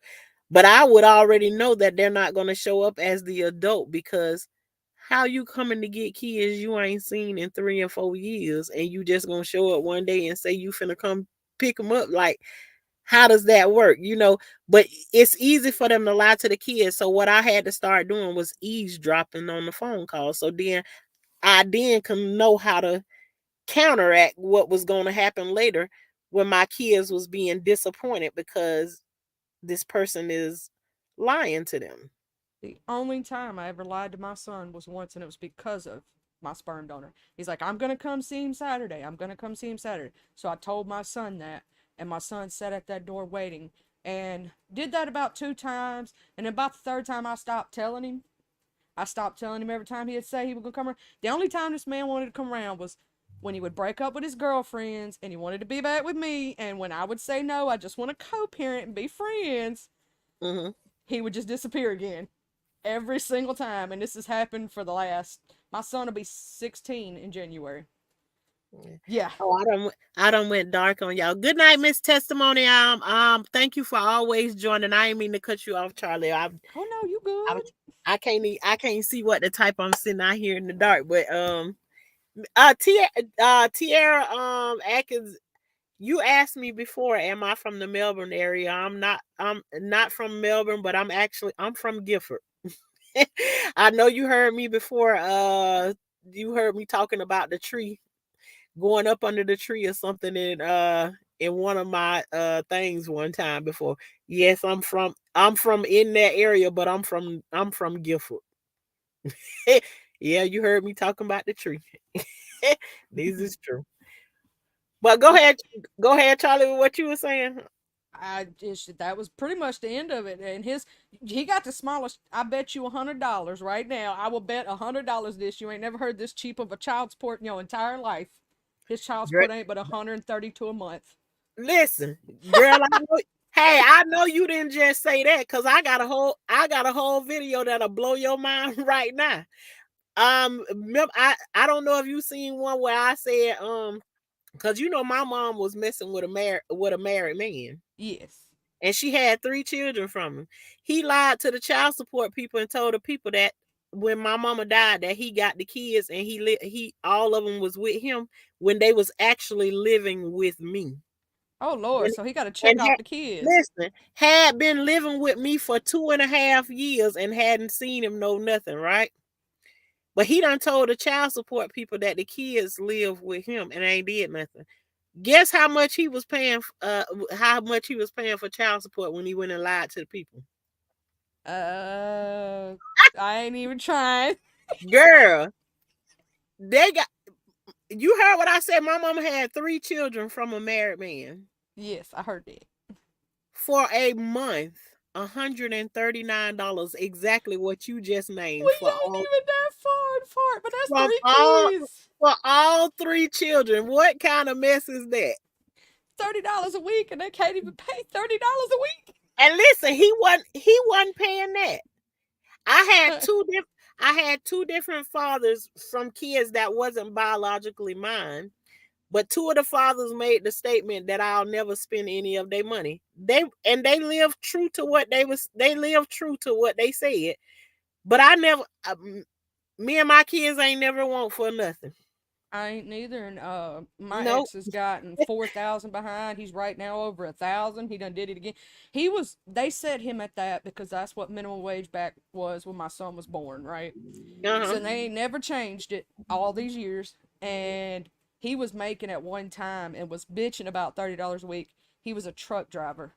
But I would already know that they're not gonna show up as the adult, because how you coming to get kids you ain't seen in 3 and 4 years, and you just gonna show up one day and say you finna come pick them up? Like, how does that work? But it's easy for them to lie to the kids. So what I had to start doing was eavesdropping on the phone call. So then I can know how to counteract what was going to happen later when my kids was being disappointed, because this person is lying to them. The only time I ever lied to my son was once, and it was because of my sperm donor. He's like, I'm going to come see him Saturday. I'm going to come see him Saturday. So I told my son that, and my son sat at that door waiting and did that about 2 times. And about the third time, I stopped telling him. I stopped telling him every time he'd say he was going to come around. The only time this man wanted to come around was when he would break up with his girlfriends and he wanted to be back with me. And when I would say no, I just want to co parent and be friends, Mm-hmm. he would just disappear again every single time. And this has happened for the last, my son will be 16 in January. Yeah. Oh, I don't went dark on y'all. Good night, Miss Testimony. Thank you for always joining. I didn't mean to cut you off, Charlie. Oh no, you I, good. I can't see what the type I'm sitting out here in the dark. But Tierra Atkins, you asked me before, am I from the Melbourne area? I'm not from Melbourne, but I'm from Gifford. I know you heard me before. You heard me talking about the tree, going up under the tree or something in one of my things one time before. Yes, I'm from in that area, but I'm from Gifford. Yeah, you heard me talking about the tree. This is true. But go ahead, Charlie, with what you were saying. I just, that was pretty much the end of it. And he got the smallest. I bet you $100 right now. I will bet $100 this. You ain't never heard this cheap of a child support in your entire life. His child Girl, support ain't but 132 a month. listen, girl, hey, I know you didn't just say that because I got a whole video that'll blow your mind right now. I don't know if you seen one where I said because my mom was messing with a married man, Yes. and she had 3 children from him. He lied to the child support people and told the people that when my mama died that he got the kids and he all of them was with him when they was actually living with me. Oh Lord, And, so he got to check and off the kids. listen, had been living with me for 2.5 years and hadn't seen him know nothing, right? But he done told the child support people that the kids live with him and ain't did nothing. Guess how much he was paying? How much he was paying for child support when he went and lied to the people? Uh, I ain't even trying. Girl, they got. You heard what I said. My mama had 3 children from a married man Yes, I heard that. for a month. $139, exactly what you just named We for ain't all even that far apart, but that's from three all kids. for all 3 children. What kind of mess is that? $30 a week, and they can't even pay $30 a week. And listen, he wasn't paying that. I had two different fathers from kids that wasn't biologically mine, but two of the fathers made the statement that I'll never spend any of their money. They lived true to what they lived true to what they said. But I never me and my kids ain't never want for nothing. I ain't neither, and my No. ex has gotten 4,000 behind. He's right now over 1,000. He done did it again. They set him at that because that's what minimum wage back was when my son was born, right? Uh-huh. So they ain't never changed it all these years. And he was making at one time and was bitching about $30 a week. He was a truck driver.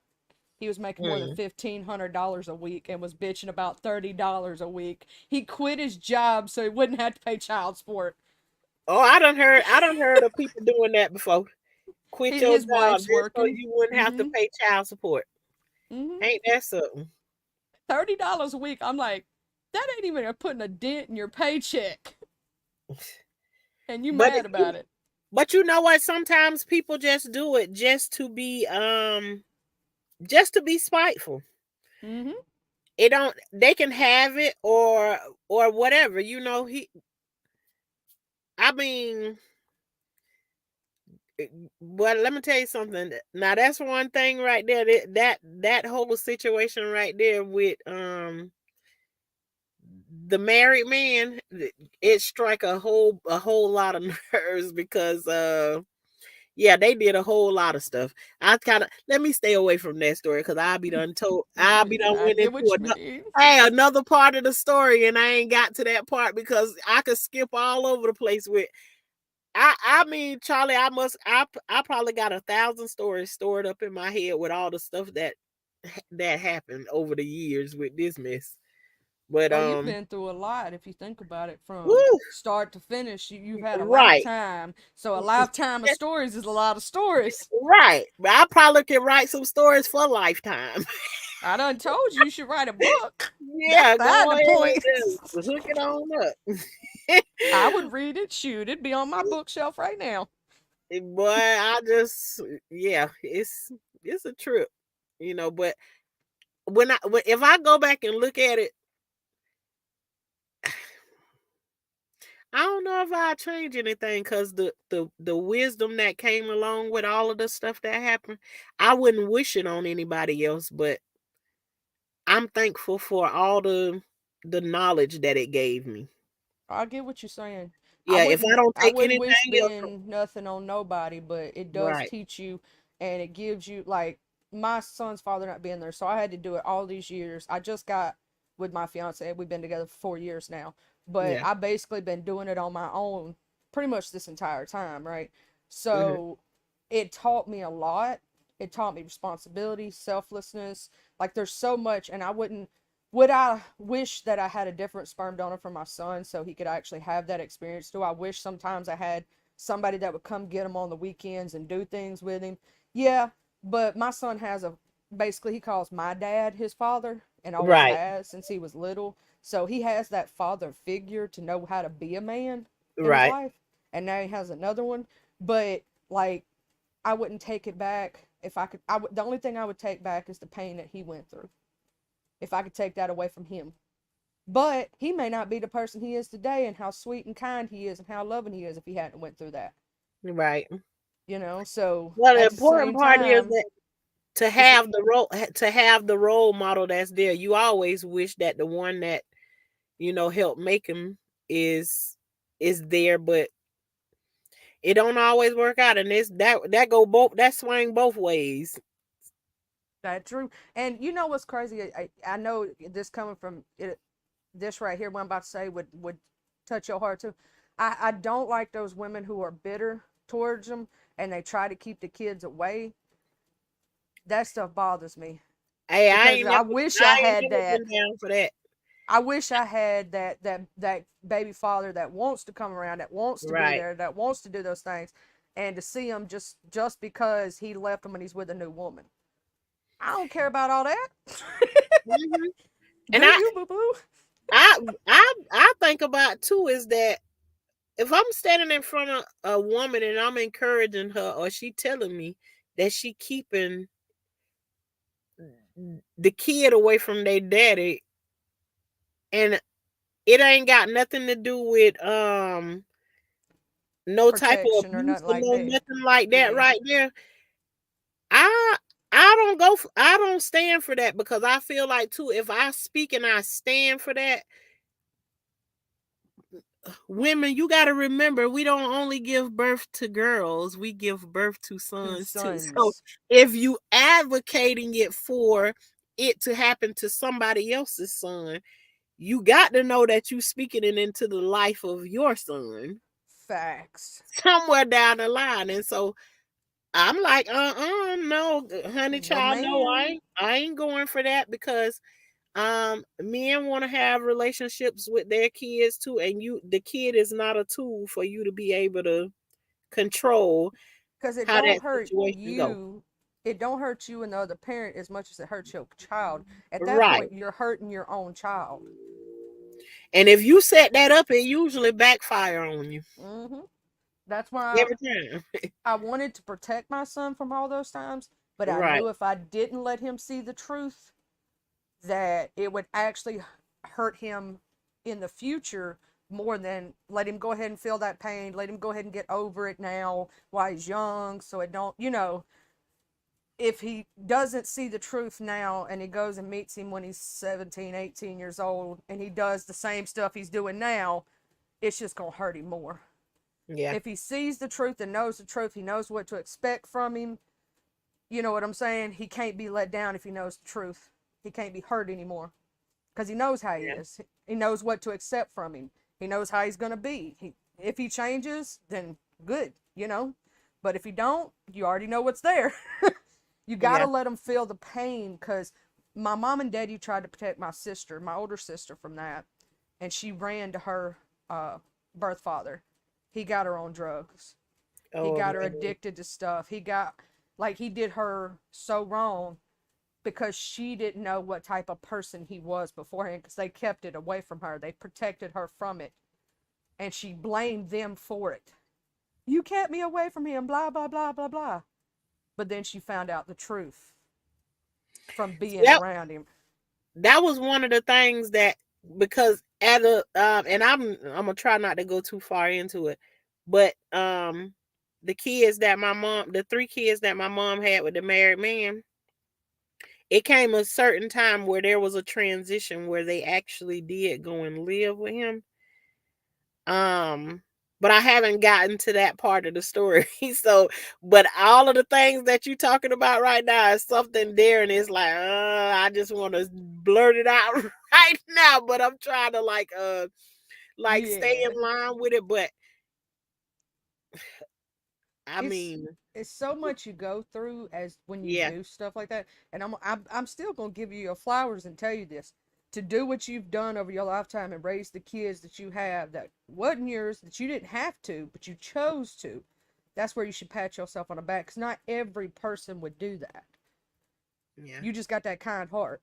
He was making more than Mm. $1,500 a week and was bitching about $30 a week. He quit his job so he wouldn't have to pay child support. Oh, I done heard of people doing that before. Quit your His job wife's just so working. you wouldn't have to Mm-hmm. pay child support. Mm-hmm. Ain't that something? $30 a week. I'm like, that ain't even putting a dent in your paycheck. And you But mad about it. you know what? Sometimes people just do it just to be spiteful. Mm-hmm. It don't they can have it or whatever. I mean, but let me tell you something. Now that's one thing right there. That whole situation right there with the married man, it strike a whole lot of nerves because yeah, they did a whole lot of stuff. I kind of let me stay away from that story because I'll be done I went get into what you another mean. hey, another part of the story and I ain't got to that part because I could skip all over the place with I mean, Charlie, I probably got 1,000 stories stored up in my head with all the stuff that that happened over the years with this mess. But Oh, you've been through a lot if you think about it from woo, start to finish. You've had a right. lifetime. So a lifetime of stories is a lot of stories. Right. But I probably can write some stories for Lifetime. I done told you you should write a book. That's Yeah, beside go the ahead point. and hook it on up. I would read it, shoot, it'd be on my bookshelf right now. Boy, I just yeah, it's a trip, but if I go back and look at it, I don't know if I change anything because the wisdom that came along with all of the stuff that happened, I wouldn't wish it on anybody else, but I'm thankful for all the knowledge that it gave me. I get what you're saying. I Yeah, if I wouldn't don't I take wouldn't anything wish else, being nothing on nobody, but it does right? teach you and it gives you like my son's father not being there, so I had to do it all these years. I just got with my fiance. We've been together for 4 years now. But Yeah. I basically been doing it on my own pretty much this entire time, right? Hmm. So it taught me a lot. It taught me responsibility, selflessness. Like there's so much and I wouldn't would I wish that I had a different sperm donor for my son so he could actually have that experience? Do I wish sometimes I had somebody that would come get him on the weekends and do things with him? Yeah, but my son has a basically he calls my dad his father and always Right. has since he was little. So he has that father figure to know how to be a man in his Right. life. And now he has another one. But like I wouldn't take it back if I could. The only thing I would take back is the pain that he went through. If I could take that away from him, but he may not be the person he is today, and how sweet and kind he is, and how loving he is if he hadn't went through that. Right. So Well, the at the important same part is time, that it's to have the role model that's there. You always wish that the one that helped make him is is there, but it don't always work out, and it's that swing both ways. that true. And you know what's crazy? I know this coming from it, this right here, what I'm about to say would touch your heart too. I don't like those women who are bitter towards them and they try to keep the kids away. That stuff bothers me Hey, because I wish I I ain't had never that. been down for that. I wish I had that baby father that wants to come around, that wants to be Right. there, that wants to do those things, and to see him just because he left him and he's with a new woman. I don't care about all that. Hmm. And Do you, boo boo? I, I think about too is that if I'm standing in front of a woman and I'm encouraging her, or she telling me that she keeping the kid away from their daddy, and it ain't got nothing to do with no type of Protection or abuse nothing or like no that. nothing like that Yeah, right there. I don't stand for that because I feel like too if I speak and I stand for that, women, you got to remember we don't only give birth to girls, we give birth to two sons too. So sons. if you advocating it for it to happen to somebody else's son, you got to know that you speaking it into the life of your son Facts. somewhere down the line. And so I'm like, no, honey Well, child, no, man, I ain't going for that because men want to have relationships with their kids too, and the kid is not a tool for you to be able to control because it how don't that hurt situation go. you. It don't hurt you and the other parent as much as it hurts your child. At that Right. point, you're hurting your own child. And if you set that up, it usually backfire on you Hmm. That's why every time. I wanted to protect my son from all those times, but I Right. knew if I didn't let him see the truth, that it would actually hurt him in the future more than let him go ahead and feel that pain, let him go ahead and get over it now while he's young so it don't, if he doesn't see the truth now and he goes and meets him when he's 17, 18 years old and he does the same stuff he's doing now, it's just going to hurt him more. Yeah. If he sees the truth and knows the truth, he knows what to expect from him. You know what I'm saying? He can't be let down if he knows the truth. He can't be hurt anymore because he knows how he Yeah. is. He knows what to accept from him. He knows how he's going to be. If he changes, then good. But if he don't, you already know what's there. You got to Yeah. let them feel the pain, because my mom and daddy tried to protect my sister, my older sister, from that. And she ran to her uh, birth father. He got her on drugs. He Oh got her man. addicted to stuff. He got, like, he did her so wrong because she didn't know what type of person he was beforehand, because they kept it away from her. They protected her from it. And she blamed them for it. You kept me away from him, blah, blah, blah, blah, blah. But then she found out the truth from being That around him. that was one of the things that, because at a and I'm gonna try not to go too far into it, but the kids that my mom, the three kids that my mom had with the married man, it came a certain time where there was a transition where they actually did go and live with him. Um, but I haven't gotten to that part of the story. So, but all of the things that you're talking about right now is something there, and it's like, I just want to blurt it out right now, but I'm trying to like stay Yeah. in line with it. But I it's mean, it's so much you go through as when you yeah, do stuff like that. And I'm still gonna give you your flowers and tell you this: to do what you've done over your lifetime and raise the kids that you have, that wasn't yours, that you didn't have to, but you chose to. That's where you should pat yourself on the back, because not every person would do that. yeah. You just got that kind heart.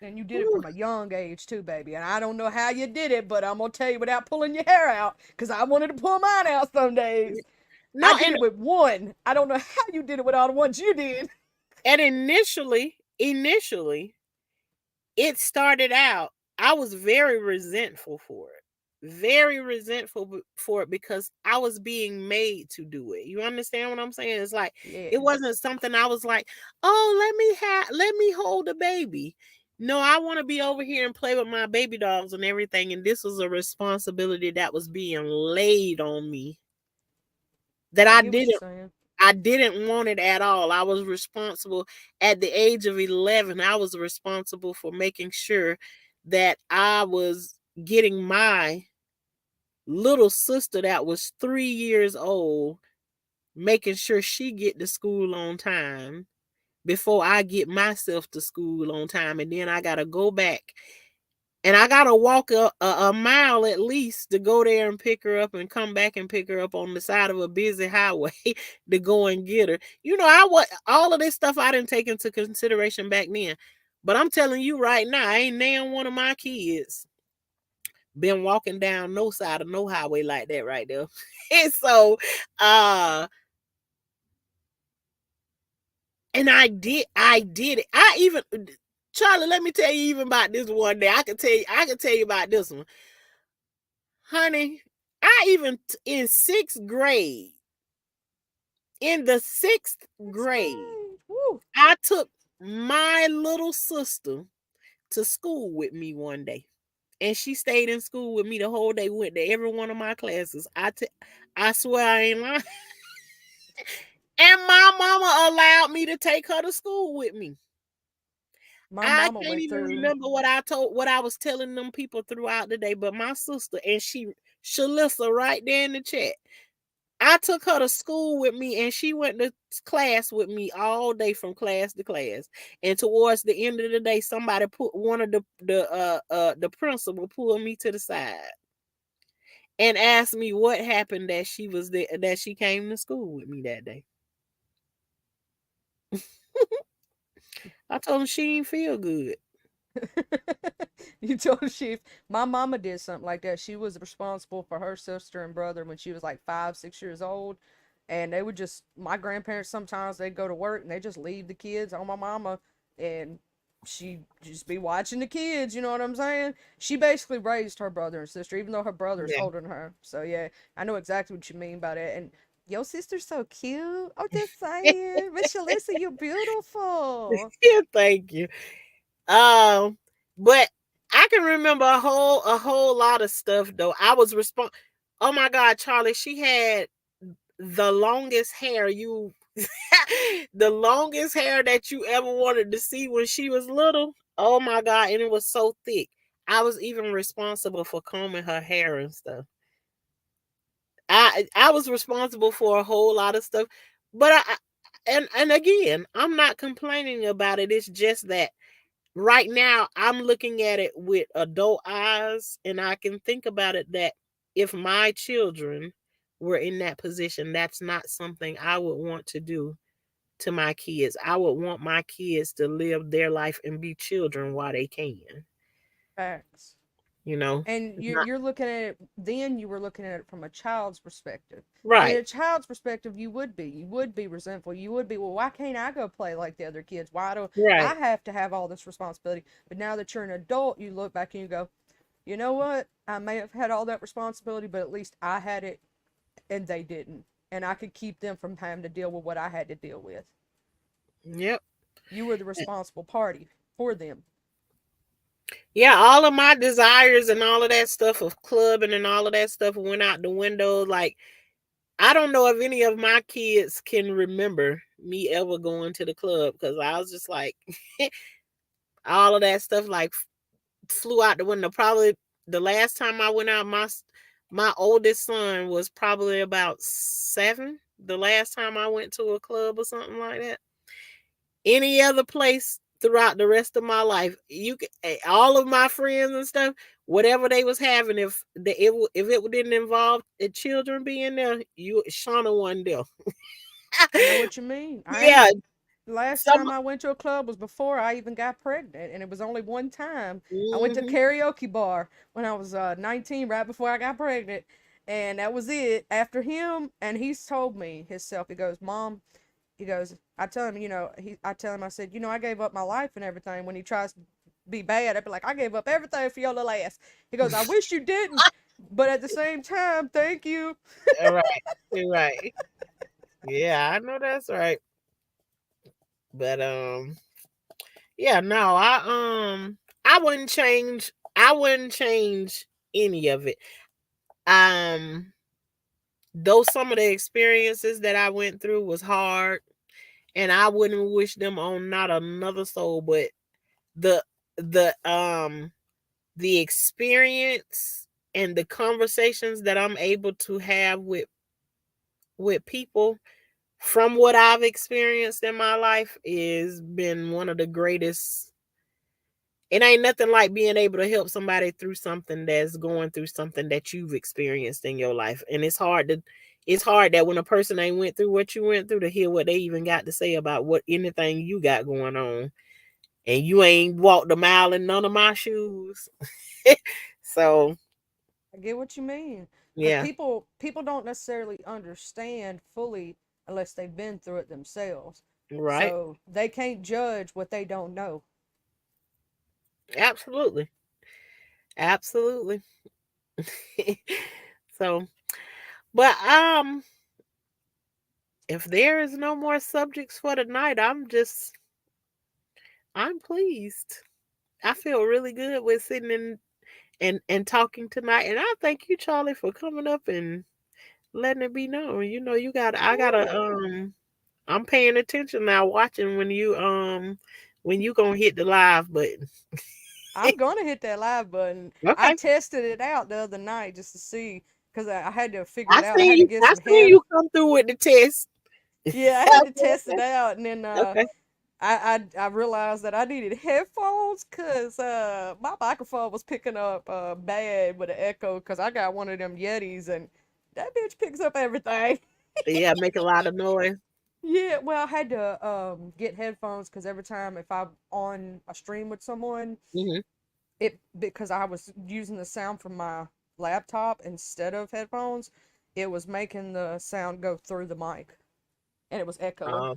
And you did it Whew. from a young age too, baby. And I don't know how you did it, but I'm gonna tell you without pulling your hair out, because I wanted to pull mine out some days. I No, did it with one. I don't know how you did it with all the ones you did. and initially, it started out, I was very resentful for it. Very resentful for it because I was being made to do it. You understand what I'm saying? It's like it Yeah. wasn't something I was like, "Oh, let me hold a baby." No, I want to be over here and play with my baby dolls and everything, and this was a responsibility that was being laid on me that I get what you're didn't saying. I didn't want it at all. I was responsible at the age of 11. I was responsible for making sure that I was getting my little sister that was 3 years old, making sure she get to school on time before I get myself to school on time, and then I got to go back and I gotta walk a mile at least to go there and pick her up and come back and pick her up on the side of a busy highway to go and get her. You know, I what all of this stuff I didn't take into consideration back then. But I'm telling you right now, ain't nan one of my kids been walking down no side of no highway like that right there. And so uh and I did it. I even Charlie, let me tell you even about this one day. I can tell you about this one. Honey, I even in sixth grade, in the sixth That's grade, great. Woo. I took my little sister to school with me one day. And she stayed in school with me the whole day, went to every one of my classes. I swear I ain't lying. And my mama allowed me to take her to school with me. My I mama can't went even through. remember what I was telling them people throughout the day, but my sister, and Shalissa right there in the chat, I took her to school with me and she went to class with me all day from class to class. And towards the end of the day, somebody put one of the principal pulled me to the side and asked me what happened that she was there, that she came to school with me that day. I told him she didn't feel good. You told she, my mama did something like that. She was responsible for her sister and brother when she was like 5, 6 years old. And they would just, my grandparents sometimes they'd go to work and they just leave the kids on my mama, and she just be watching the kids, you know what I'm saying? She basically raised her brother and sister, even though her brother's Yeah. older than her. So yeah, I know exactly what you mean by that. And your sister's so cute. I'm just saying. Miss Shalissa, you're beautiful. Yeah, thank you. Um, but I can remember a whole lot of stuff though. I was Oh my God, Charlie, she had the longest hair the longest hair that you ever wanted to see when she was little. Oh my God, and it was so thick. I was even responsible for combing her hair and stuff. I was responsible for a whole lot of stuff, but and again, I'm not complaining about it. It's just that right now I'm looking at it with adult eyes, and I can think about it that if my children were in that position, that's not something I would want to do to my kids. I would want my kids to live their life and be children while they can. Facts. You know, And it's not you're looking at it, then you were looking at it from a child's perspective. And in right, a child's perspective, you would be resentful. You would be, well, why can't I go play like the other kids? Why do I right. have to have all this responsibility? But now that you're an adult, you look back and you go, you know what? I may have had all that responsibility, but at least I had it and they didn't. And I could keep them from having to deal with what I had to deal with. Yep. You were the responsible party for them. Yeah, all of my desires and all of that stuff of clubbing and all of that stuff went out the window. Like, I don't know if any of my kids can remember me ever going to the club because I was just like, all of that stuff like flew out the window. Probably the last time I went out, my oldest son was probably about 7. The last time I went to a club or something like that. Any other place throughout the rest of my life, you could, all of my friends and stuff, whatever they was having, if it didn't involve the children being there, you Shauna wasn't there. I know what you mean. I Yeah, ain't. Last some. time I went to a club was before I even got pregnant, and it was only one time. I went to a Hmm. karaoke bar when I was 19, right before I got pregnant, and that was it. After him, and he's told me himself, he goes, "Mom," he goes, I tell him, I tell him, I said, I gave up my life and everything. When he tries to be bad, I'd be like, I gave up everything for your little ass. He goes, I wish you didn't, but at the same time, thank you. All right, you're right. Yeah, I know that's right. But yeah, no, I wouldn't change. I wouldn't change any of it. Um, though some of the experiences that I went through was hard, and I wouldn't wish them on not another soul, but the the the experience and the conversations that I'm able to have with people from what I've experienced in my life is been one of the greatest. It ain't nothing like being able to help somebody through something that's going through something that you've experienced in your life. And it's hard that when a person ain't went through what you went through to hear what they even got to say about what anything you got going on. And you ain't walked a mile in none of my shoes. So I get what you mean. Because yeah, people don't necessarily understand fully unless they've been through it themselves. right. So they can't judge what they don't know. Absolutely. Absolutely. So but if there is no more subjects for tonight, I'm pleased. I feel really good with sitting in and talking tonight. And I thank you, Charlie, for coming up and letting it be known. You know, I gotta Yeah. I'm paying attention now, watching when you gonna hit the live button. I'm gonna hit that live button. I Okay. tested it out the other night just to see because I had to figure it out. I had to get I some seen head. you come through with the test. Yeah, I had to test it out, and then Okay. I realized that I needed headphones because my microphone was picking up bad with an echo because I got one of them Yetis and that bitch picks up everything. Yeah, make a lot of noise. Yeah, well, I had to get headphones because every time if I'm on a stream with someone, Hmm. it because I was using the sound from my laptop instead of headphones, it was making the sound go through the mic and it was echoing. Uh,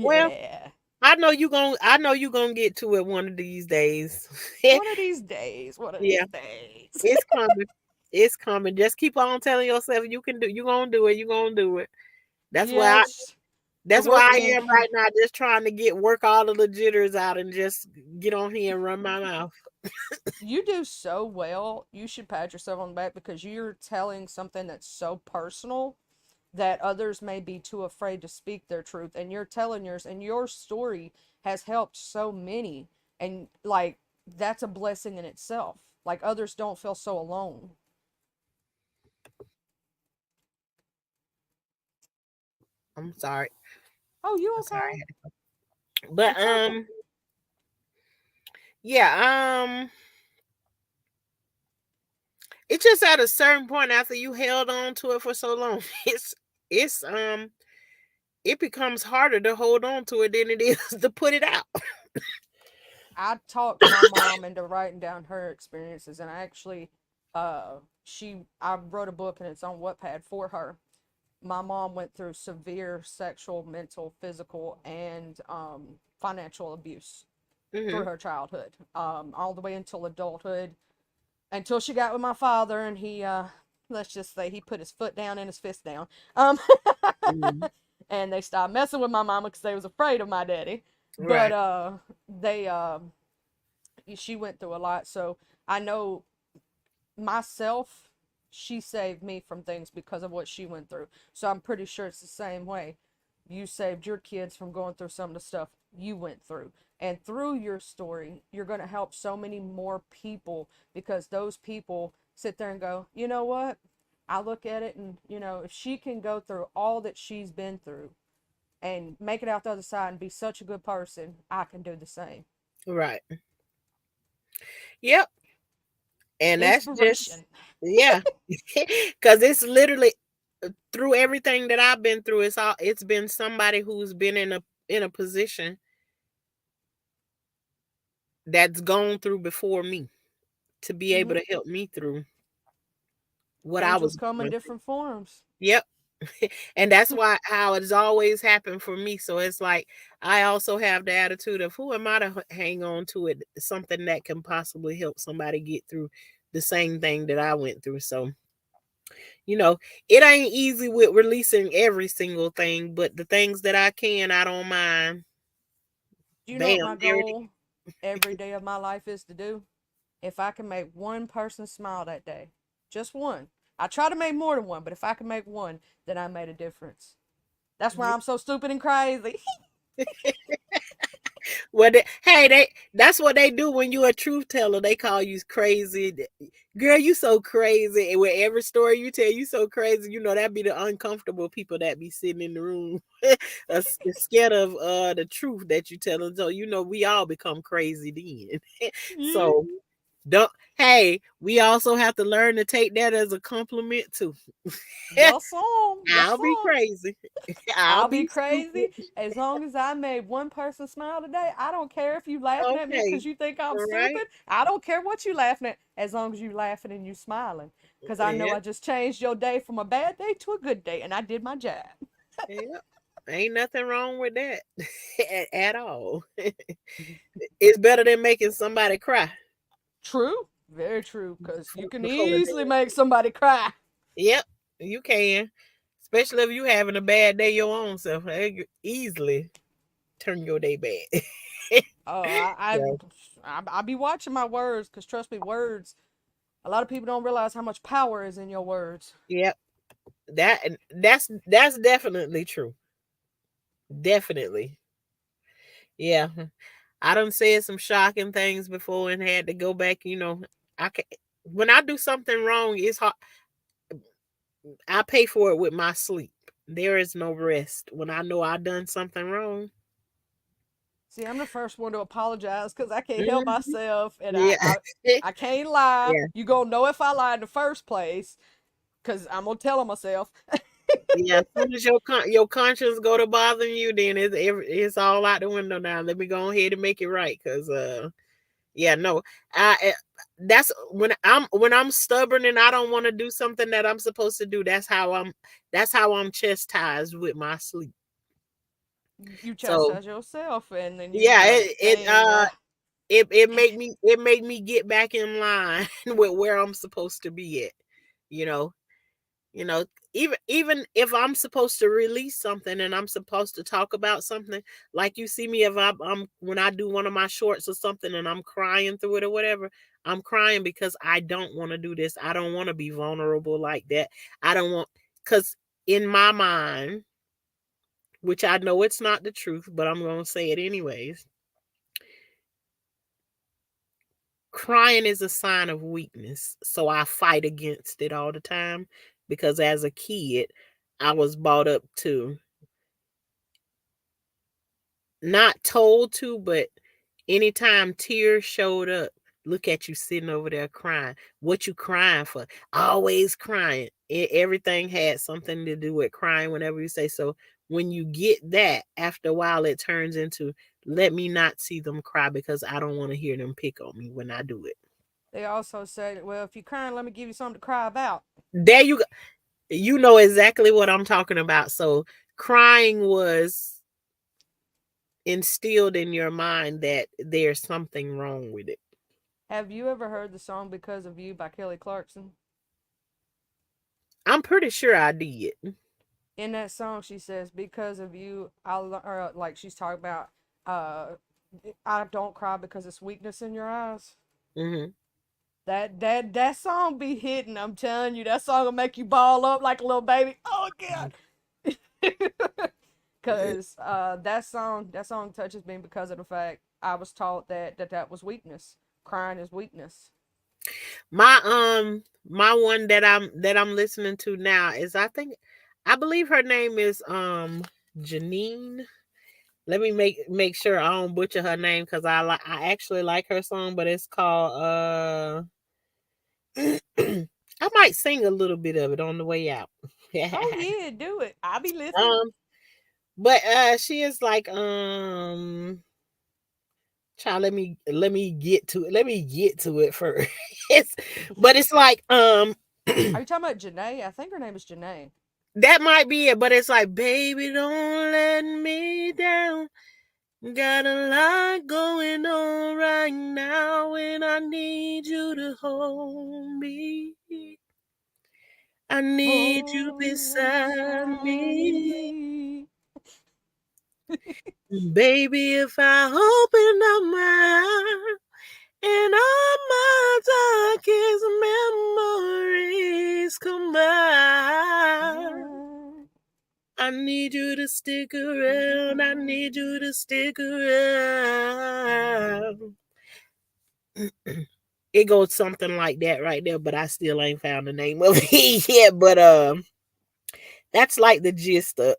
well, Yeah. I know you gonna get to it one of these days. One of these days, one of Yeah, these days. it's coming. It's coming. Just keep on telling yourself you gonna do it. You gonna do it. That's why Yeah, I, it's the that's where work I can't am right now, just trying to work all of the jitters out and just get on here and run my mouth. you do so well. You should pat yourself on the back because you're telling something that's so personal that others may be too afraid to speak their truth and you're telling yours and your story has helped so many and like that's a blessing in itself. Like others don't feel so alone. I'm sorry. Oh, you I'm okay? sorry. But It's okay. yeah, it's just at a certain point after you held on to it for so long, it's it becomes harder to hold on to it than it is to put it out. I talked my mom into writing down her experiences, and I actually, I wrote a book and it's on Wattpad for her. My mom went through severe sexual, mental, physical, and financial abuse through Hmm. her childhood, all the way until adulthood, until she got with my father, and he, let's just say, he put his foot down and his fist down, um, Hmm. and they stopped messing with my mama because they was afraid of my daddy. But Right. they, she went through a lot, so I know myself, she saved me from things because of what she went through. So I'm pretty sure it's the same way. You saved your kids from going through some of the stuff you went through. And through your story, you're going to help so many more people, because those people sit there and go, you know what? I look at it and, if she can go through all that she's been through and make it out the other side and be such a good person, I can do the same. Right. Yep. And that's just, Inspiration. yeah. Cuz it's literally through everything that I've been through, it's been somebody who's been in a position that's gone through before me to be able Hmm. to help me through what I Angels was come in going through. different forms. Yep. And that's why how it's always happened for me. So it's like I also have the attitude of who am I to hang on to it, something that can possibly help somebody get through the same thing that I went through. So, you know, it ain't easy with releasing every single thing, but the things that I can, I don't mind. Do you know what Bam, my there it goal every day of my life is to do? If I can make one person smile that day, just one. I try to make more than one, but if I can make one, then I made a difference. That's why is. I'm so stupid and crazy. Well, that's what they do when you a truth teller. They call you crazy. Girl, you so crazy. And with every story you tell, you so crazy. You know, that be the uncomfortable people that be sitting in the room scared of the truth that you telling. So, you know, we all become crazy then. Yeah. So, don't, hey, we also have to learn to take that as a compliment too. Yes, sir. Yes, I'll be sir. crazy. I'll I'll be be stupid. crazy as long as I made one person smile today. I don't care if you laughing at me Okay. because you think I'm All right. stupid. I don't care what you laughing at as long as you laughing and you smiling. Because I know Yeah. I just changed your day from a bad day to a good day and I did my job. Yeah. Ain't nothing wrong with that at all. It's better than making somebody cry True. Very true. Because you can before the easily day. make somebody cry. Yep, you can. Especially if you having a bad day your own self. They could easily turn your day bad. Oh, Yeah. I be watching my words because trust me, words. A lot of people don't realize how much power is in your words. Yep. That's definitely true. Definitely. Yeah. I done said some shocking things before and had to go back, I can when I do something wrong, it's hard. I pay for it with my sleep. There is no rest. When I know I done something wrong. See, I'm the first one to apologize because I can't help Mhm. myself, and Yeah. I can't lie. Yeah. You gonna know if I lie in the first place, because I'm gonna tell on myself. Yeah. As soon as your conscience go to bothering you, then it's all out the window now. Let me go ahead and make it right, cause yeah, no, that's when I'm stubborn and I don't want to do something that I'm supposed to do. That's how I'm chastised with my sleep. You So chastise yourself, and then you yeah, be like, "Dang, it made me get back in line with where I'm supposed to be at. You know, you know, even if I'm supposed to release something and I'm supposed to talk about something, like you see me if I'm when I do one of my shorts or something and I'm crying through it or whatever, I'm crying because I don't want to do this. I don't want to be vulnerable like that. I don't want because in my mind, which I know it's not the truth, but I'm gonna say it anyways. Crying is a sign of weakness. So I fight against it all the time because as a kid, I was brought up to. not told to, but anytime tears showed up, look at you sitting over there crying. What you crying for? Always crying. Everything had something to do with crying whenever you say so. When you get that, after a while, it turns into let me not see them cry because I don't want to hear them pick on me when I do it. They also said, well, if you're crying, let me give you something to cry about. There you go. You know exactly what I'm talking about. So crying was instilled in your mind that there's something wrong with it. Have you ever heard the song Because of You by Kelly Clarkson? I'm pretty sure I did. In that song, she says, "Because of you, or like she's talking about, uh, I don't cry because it's weakness in your eyes." Hmm. That song be hitting. I'm telling you, that song will make you ball up like a little baby. Oh God. Cause that song touches me because of the fact I was taught that was weakness. Crying is weakness. My one that I'm listening to now is I believe her name is Janine. Let me make sure I don't butcher her name because I actually like her song, but it's called I might sing a little bit of it on the way out. Oh yeah, do it. I'll be listening. um but she is like child, let me get to it. Let me get to it first. It's, but it's like Are you talking about Janae? I think her name is Janae. that might be it, but it's like, baby, don't let me down. Got a lot going on right now, and I need you to hold me. I need you Hold beside beside me. me. Baby, if I open up my eyes and all my darkest memories come by, I need you to stick around. I need you to stick around. It goes something like that right there, but I still ain't found the name of it yet. But that's like the gist of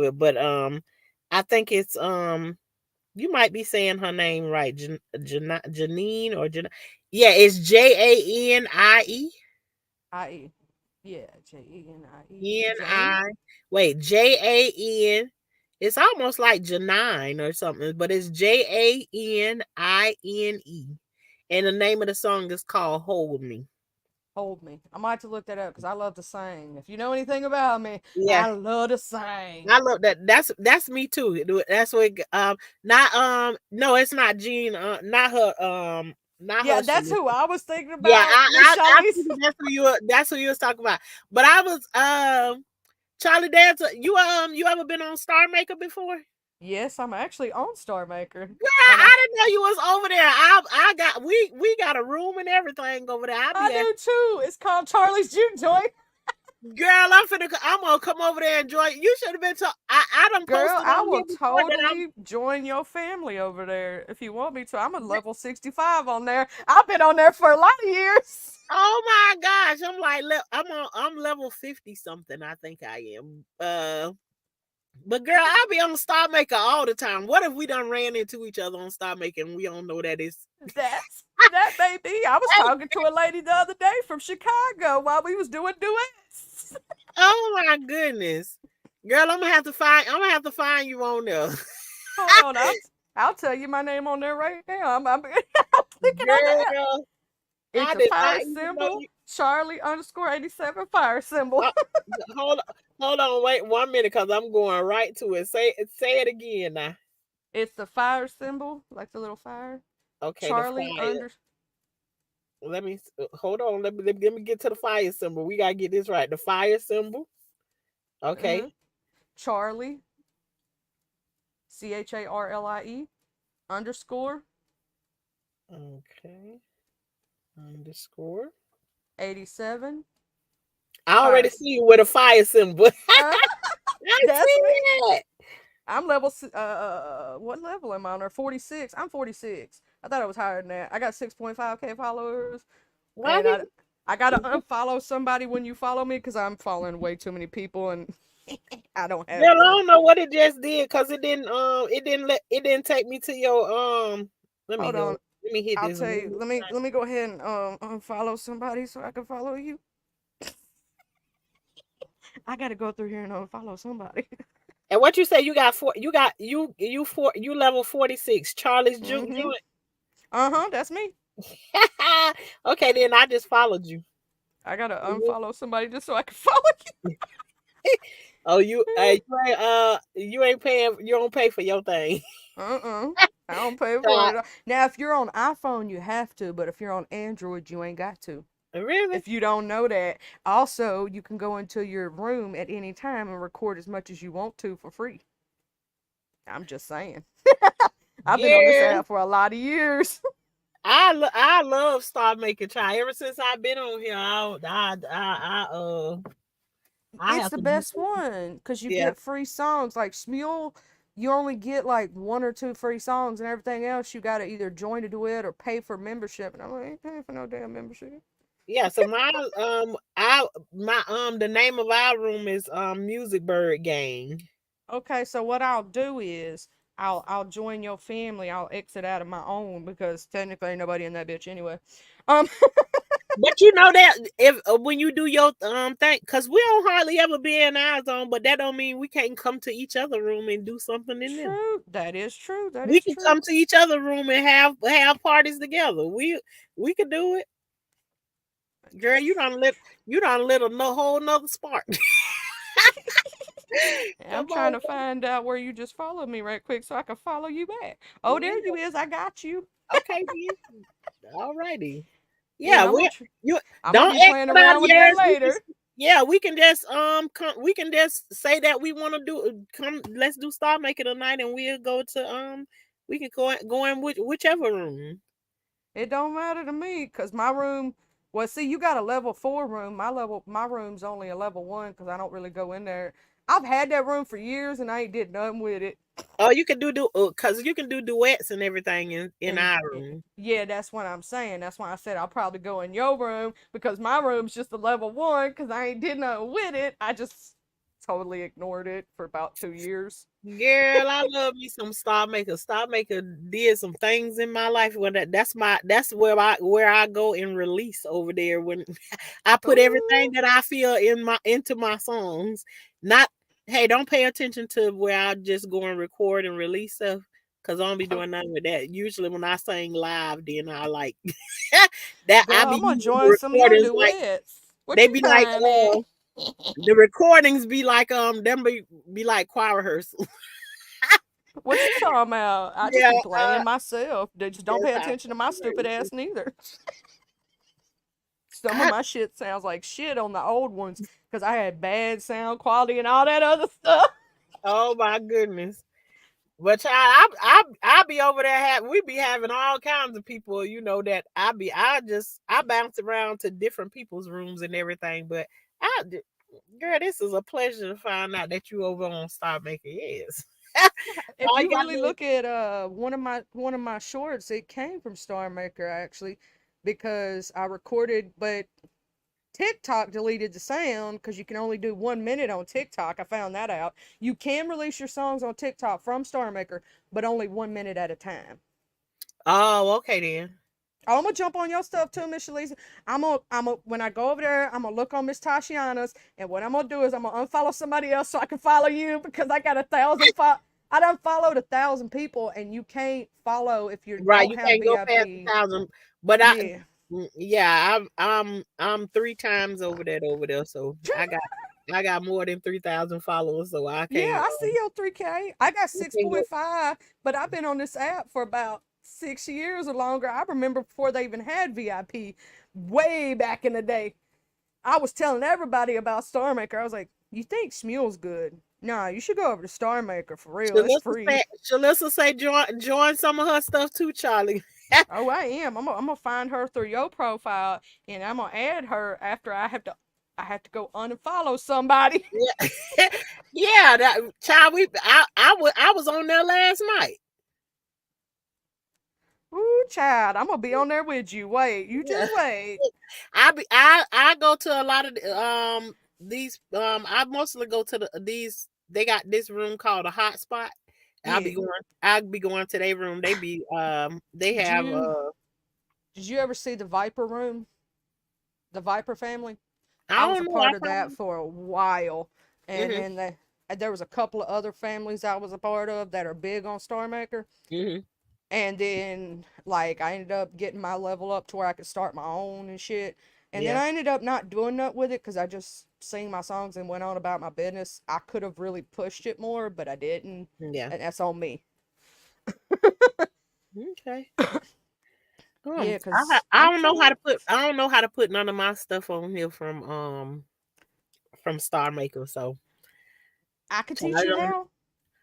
it. But I think it's you might be saying her name right, Janine or yeah, it's Janie. I-E. Yeah, Jenie. N Jane? I wait, Jan. It's almost like Janine or something, but it's Janie. And the name of the song is called Hold Me. Hold me. I might have to look that up because I love to sing. If you know anything about me, Yeah. I love to sing. I love that. That's me too. That's what not no, it's not Jean, not Yeah, her. that's who I was thinking Yeah, about, Miss I Charlize. figured that's who you was talking about. But I was Charlie Dance, you ever been on Star Maker before? Yes, I'm actually on Star Maker. Girl, And I didn't know you was over there. I got we got a room and everything over there. I I be at do too. It's called Charlie's Juke Joint. girl, I'm gonna come over there and join. You should have been I done Girl, posted I on will here before that I'm totally join your family over there if you want me to. I'm a level 65 on there. I've been on there for a lot of years. oh my gosh. I'm like I'm level 50 something, I think I am. But girl, I be on Star Maker all the time. What if we done ran into each other on Star Maker and we don't know that is That may be. I was talking to a lady the other day from Chicago while we was doing duets. oh my goodness. Girl, I'm gonna have to find you on there. Hold on, I'll tell you my name on there right now. I'm clicking on the app. Girl, It's I a did not fire even know symbol, you. Charlie underscore 87 fire symbol. Uh, hold on, hold on, wait 1 minute, cause I'm going right to it. Say it again now. It's the fire symbol, like the little fire. Okay, the Charlie fire. under Hold on. Let me get to the fire symbol. We gotta get this right. The fire symbol. uh-huh, Okay. Charlie CHARLIE underscore Okay. Underscore. 87 I fire. already see you with a fire symbol. Uh, I that's see me. that. I'm level. What level am I on there? 46. I'm 46. I thought I was higher than that. I got 6.5K followers, Why and did I gotta unfollow somebody when you follow me because I'm following way too many people and I don't have Girl, I to. don't know what it just did because it didn't take me to your let me Hold go. on. Let me hit I'll this tell one you. more Let time. me go ahead and unfollow somebody so I can follow you. I gotta go through here and unfollow somebody. And what you say you got you level 46, Charlie's Juke Mm-hmm. Joint. Uh-huh, that's me. Okay, then I just followed you. I gotta unfollow somebody just so I can follow Oh, you you. you ain't paying, you don't pay for your thing. Uh-uh. I don't pay for God, it. Now, if you're on iPhone, you have to, but if you're on Android, you ain't got to. really? If you don't know that. Also, you can go into your room at any time and record as much as you want to for free. I'm just saying. I've been on this Girl, app for a lot of years. I love Star Making Try. Ever since I've been on here, I It's have the to do best one because you yeah. get free songs. Like Smule, you only get like one or two free songs, and everything else you gotta either join a duet or pay for membership. And I'm like, I ain't paying for no damn membership. Yeah, so the name of our room is Music Bird Gang. Okay, so what I'll do is I'll join your family. I'll exit out of my own because technically ain't nobody in that bitch anyway. Um, But you know that if when you do your thing, because we don't hardly ever be in our zone, but that don't mean we can't come to each other room and do something in them. true. That is true. That We is can true. come to each other room and have parties together. We could do it, girl. You done lit a no, whole nother spark. I'm Come trying on, to find out where you just followed me right quick so I can follow you back. Oh, there yeah, you is. I got you. okay, then. All righty. Yeah, Yeah, you I'm gonna don't be playing exit out around with that yours. later. Yeah, we can just we can just say that we want to do come. Let's do Star Making tonight, and we'll go to we can go in whichever room. It don't matter to me because my room. Well, see, you got a level 4 room. My room's only a level 1 because I don't really go in there. I've had that room for years and I ain't did nothing with it. Oh, you can do because you can do duets and everything in And our room. yeah, that's what I'm saying. That's why I said I'll probably go in your room because my room's just a level 1 because I ain't did nothing with it. I just totally ignored it for about 2 years. Girl, I love me some Star Maker. Star Maker did some things in my life where that's where I go and release over there when I put everything Ooh, that I feel into my songs. Not hey, don't pay attention to where I just go and record and release stuff because I don't be oh, doing nothing with that. Usually when I sing live, then I like that I girl, be I'm gonna using the join some of your recordings like duets. What they you be like time at? the recordings be like them be like choir rehearsal. What you talking about? I just Yeah, be playing myself. They just don't that's pay how attention to my stupid I ass neither. Some of I my shit sounds like shit on the old ones because I had bad sound quality and all that other stuff. oh my goodness. But child, I be over there. We be having all kinds of people, that I bounce around to different people's rooms and everything. But girl, this is a pleasure to find out that you over on Star Maker. Yes, If all you you gotta really do. look at one of my shorts, it came from Star Maker actually, because I recorded, but TikTok deleted the sound because you can only do 1 minute on TikTok. I found that out. You can release your songs on TikTok from Star Maker, but only 1 minute at a time. Oh, okay then. Oh, I'm gonna jump on your stuff too, Miss Shalisa. When I go over there, I'm gonna look on Miss Tashiana's, and what I'm gonna do is I'm gonna unfollow somebody else so I can follow you because I got 1,000. I done followed 1,000 people, and you can't follow if you Right, don't you have can't go past VIP. 1,000. But Yeah, yeah, I'm 3 times over there. So I got more than 3,000 followers. So I yeah, can't. I see your 3K. I got I can't go. 6.5, but I've been on this app for about 6 years or longer. I remember before they even had VIP, way back in the day. I was telling everybody about Star Maker. I was like, "You think Smule's good? Nah, you should go over to Star Maker for real. It's free." Shalissa say join some of her stuff too, Charlie. Oh, I am. I'm gonna find her through your profile, and I'm gonna add her after I have to go unfollow somebody. Yeah, yeah. That child. I was on there last night. Ooh, child, I'm gonna be on there with you. Wait, you Yeah, just wait. I go to a lot of I mostly go to these. They got this room called a hotspot. Yeah. I'll be going to their room. They Did have you did you ever see the Viper Room? The Viper family? I I was don't a know. I part of that probably for a while, and mhm then there was a couple of other families I was a part of that are big on Star Maker. mhm And then like I ended up getting my level up to where I could start my own and shit. And then yeah I ended up not doing that with it because I just sang my songs and went on about my business. I could have really pushed it more, but I didn't, yeah and that's on me. okay. Yeah, cause I I'm don't know how trying. to put none of my stuff on here from Star Maker. So I could I teach you don't how.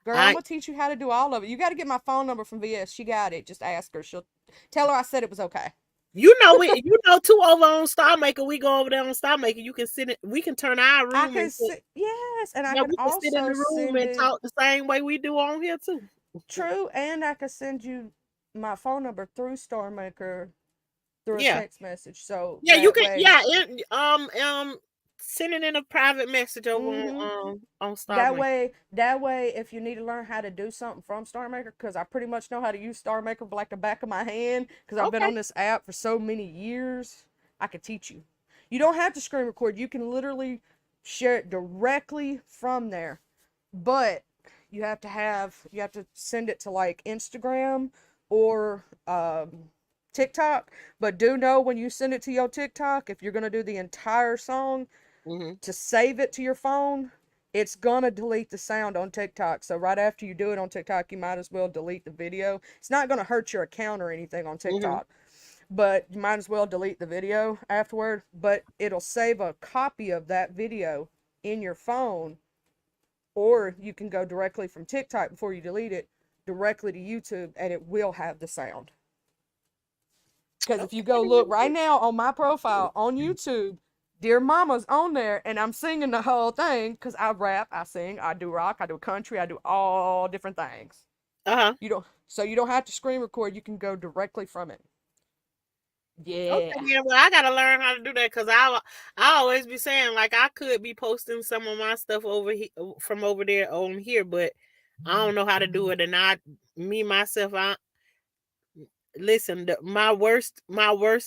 Girl, I'm I gonna teach you how to do all of it. You got to get my phone number from VS. She got it. Just ask her. She'll tell her I said it was okay. you know too over on Star Maker. We go over there on Star Maker. You can sit in, we can turn our I room could into sit, yes, and I yeah, could we can sit in also the room send and it. talk the same way we do on here too. True, and I could send you my phone number through StarMaker through a Yeah. text message. So Yeah, you that can way, yeah, send it in a private message over mm-hmm. on Star That Maker. way, that way, if you need to learn how to do something from StarMaker, because I pretty much know how to use StarMaker like the back of my hand, because I've been Okay. on this app for so many years, I could teach you. You don't have to screen record. You can literally share it directly from there. But you have to send it to like Instagram or TikTok. But do know when you send it to your TikTok, if you're gonna do the entire song, Mhm. to save it to your phone, it's gonna delete the sound on TikTok. So right after you do it on TikTok, you might as well delete the video. It's not gonna hurt your account or anything on Mhm. TikTok, but you might as well delete the video afterward. But it'll save a copy of that video in your phone, or you can go directly from TikTok before you delete it directly to YouTube, and it will have the sound. Because if you go look right Okay. now on my profile on YouTube, Dear Mama's on there, and I'm singing the whole thing because I rap, I sing, I do rock, I do country, I do all different things. Uh-huh. You don't have to screen record. You can go directly from it. Okay, Yeah. yeah, well, I gotta learn how to do that because I always be saying like I could be posting some of my stuff over from over there on here, but I don't know how to do it, and me myself, I listen. My worst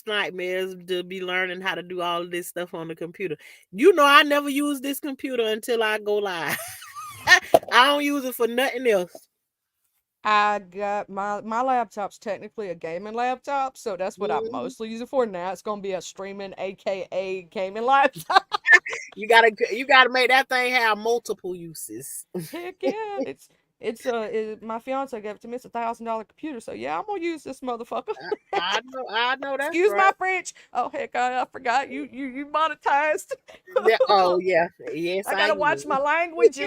nightmare is to be learning how to do all of this stuff on the computer. You know, I never use this computer until I go live. I don't use it for nothing else. I got my laptop's technically a gaming laptop, so that's what I Mhm. mostly use it for. Now it's gonna be a streaming, aka gaming laptop. You gotta make that thing have multiple uses. Heck yeah, my fiance gave it to me. It's $1,000 computer, so yeah, I'm gonna use this motherfucker. I know that's Excuse right. my French. Oh heck, I forgot you monetized. Oh yeah, yes I I gotta watch my am. language.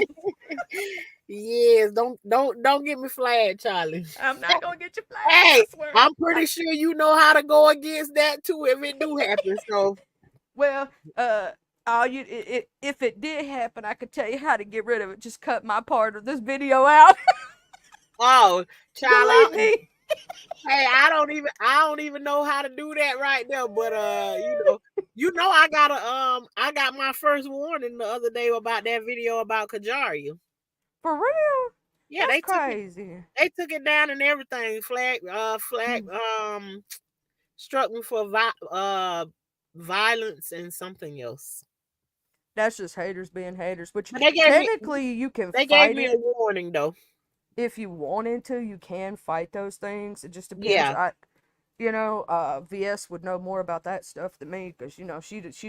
Yes, don't get me flagged, Charlie. I'm not gonna get you flagged. I Hey, swear. I'm pretty sure you know how to go against that too if it do happen. So, Well, uh, all if it did happen, I could tell you how to get rid of it. Just cut my part of this video out. oh, child, Delete me. hey, I don't even know how to do that right now. But you know, I got my first warning the other day about that video about Kajaria. For real? Yeah, That's crazy. they took it down and everything. Struck me for violence and something else. That's just haters being haters. Which But technically you can they gave fight me a it warning though. if you wanted to. You can fight those things. It just depends. Yeah, VS would know more about that stuff than me because she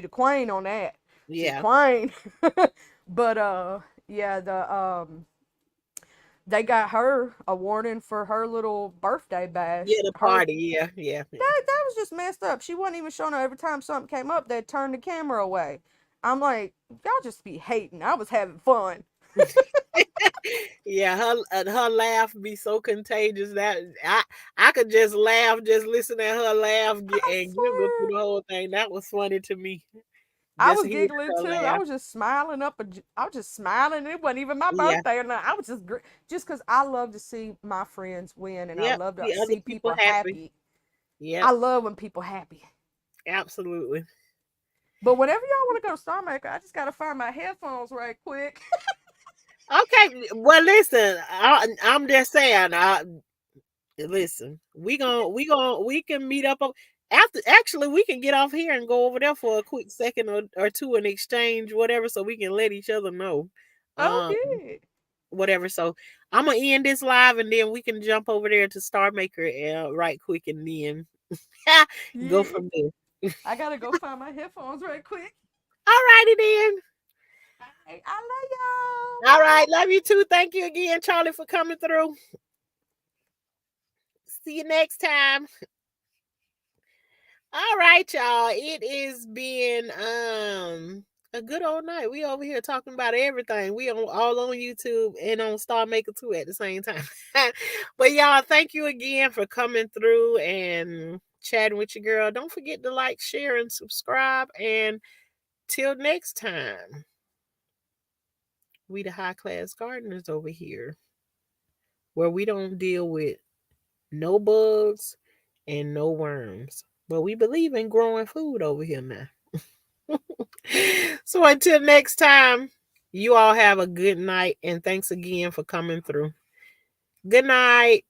the queen on that. She the yeah, queen. But yeah, they got her a warning for her little birthday yeah. bash. The Her party, yeah, yeah, yeah. that was just messed up. She wasn't even showing her every time something came up, they'd turn the camera away. I'm like, y'all just be hating. I was having fun. Yeah, her laugh be so contagious that I could just laugh, just listen at her laugh I and giggle through swear. the whole thing. That was funny to me. I Just was hearing giggling her too. I laugh. was just smiling up. I was just smiling. It wasn't even my Yeah, birthday or nothing. I was just because I love to see my friends win, and I yep. love to See other see people people happy. happy. Yep, I love when people happy. absolutely. But whenever y'all want to go to Star Maker, I just gotta find my headphones right quick. Okay, well, listen, I'm just saying. Listen, we can meet up after. Actually, we can get off here and go over there for a quick second or two and exchange whatever, so we can let each other know, Oh um, yeah. whatever. So I'm gonna end this live and then we can jump over there to Star Maker right quick and then go Yeah. from there. I gotta go find my headphones right quick. Alrighty then. I love y'all. All right, love you too. Thank you again, Charlie, for coming through. See you next time. All right, y'all. It is been a good old night. We over here talking about everything. We on all on YouTube and on Star Maker too at the same time. But y'all, thank you again for coming through and chatting with your girl. Don't forget to like, share, and subscribe. And till next time, we the high class gardeners over here, where we don't deal with no bugs and no worms. But we believe in growing food over here now. So until next time, you all have a good night and thanks again for coming through. Good night.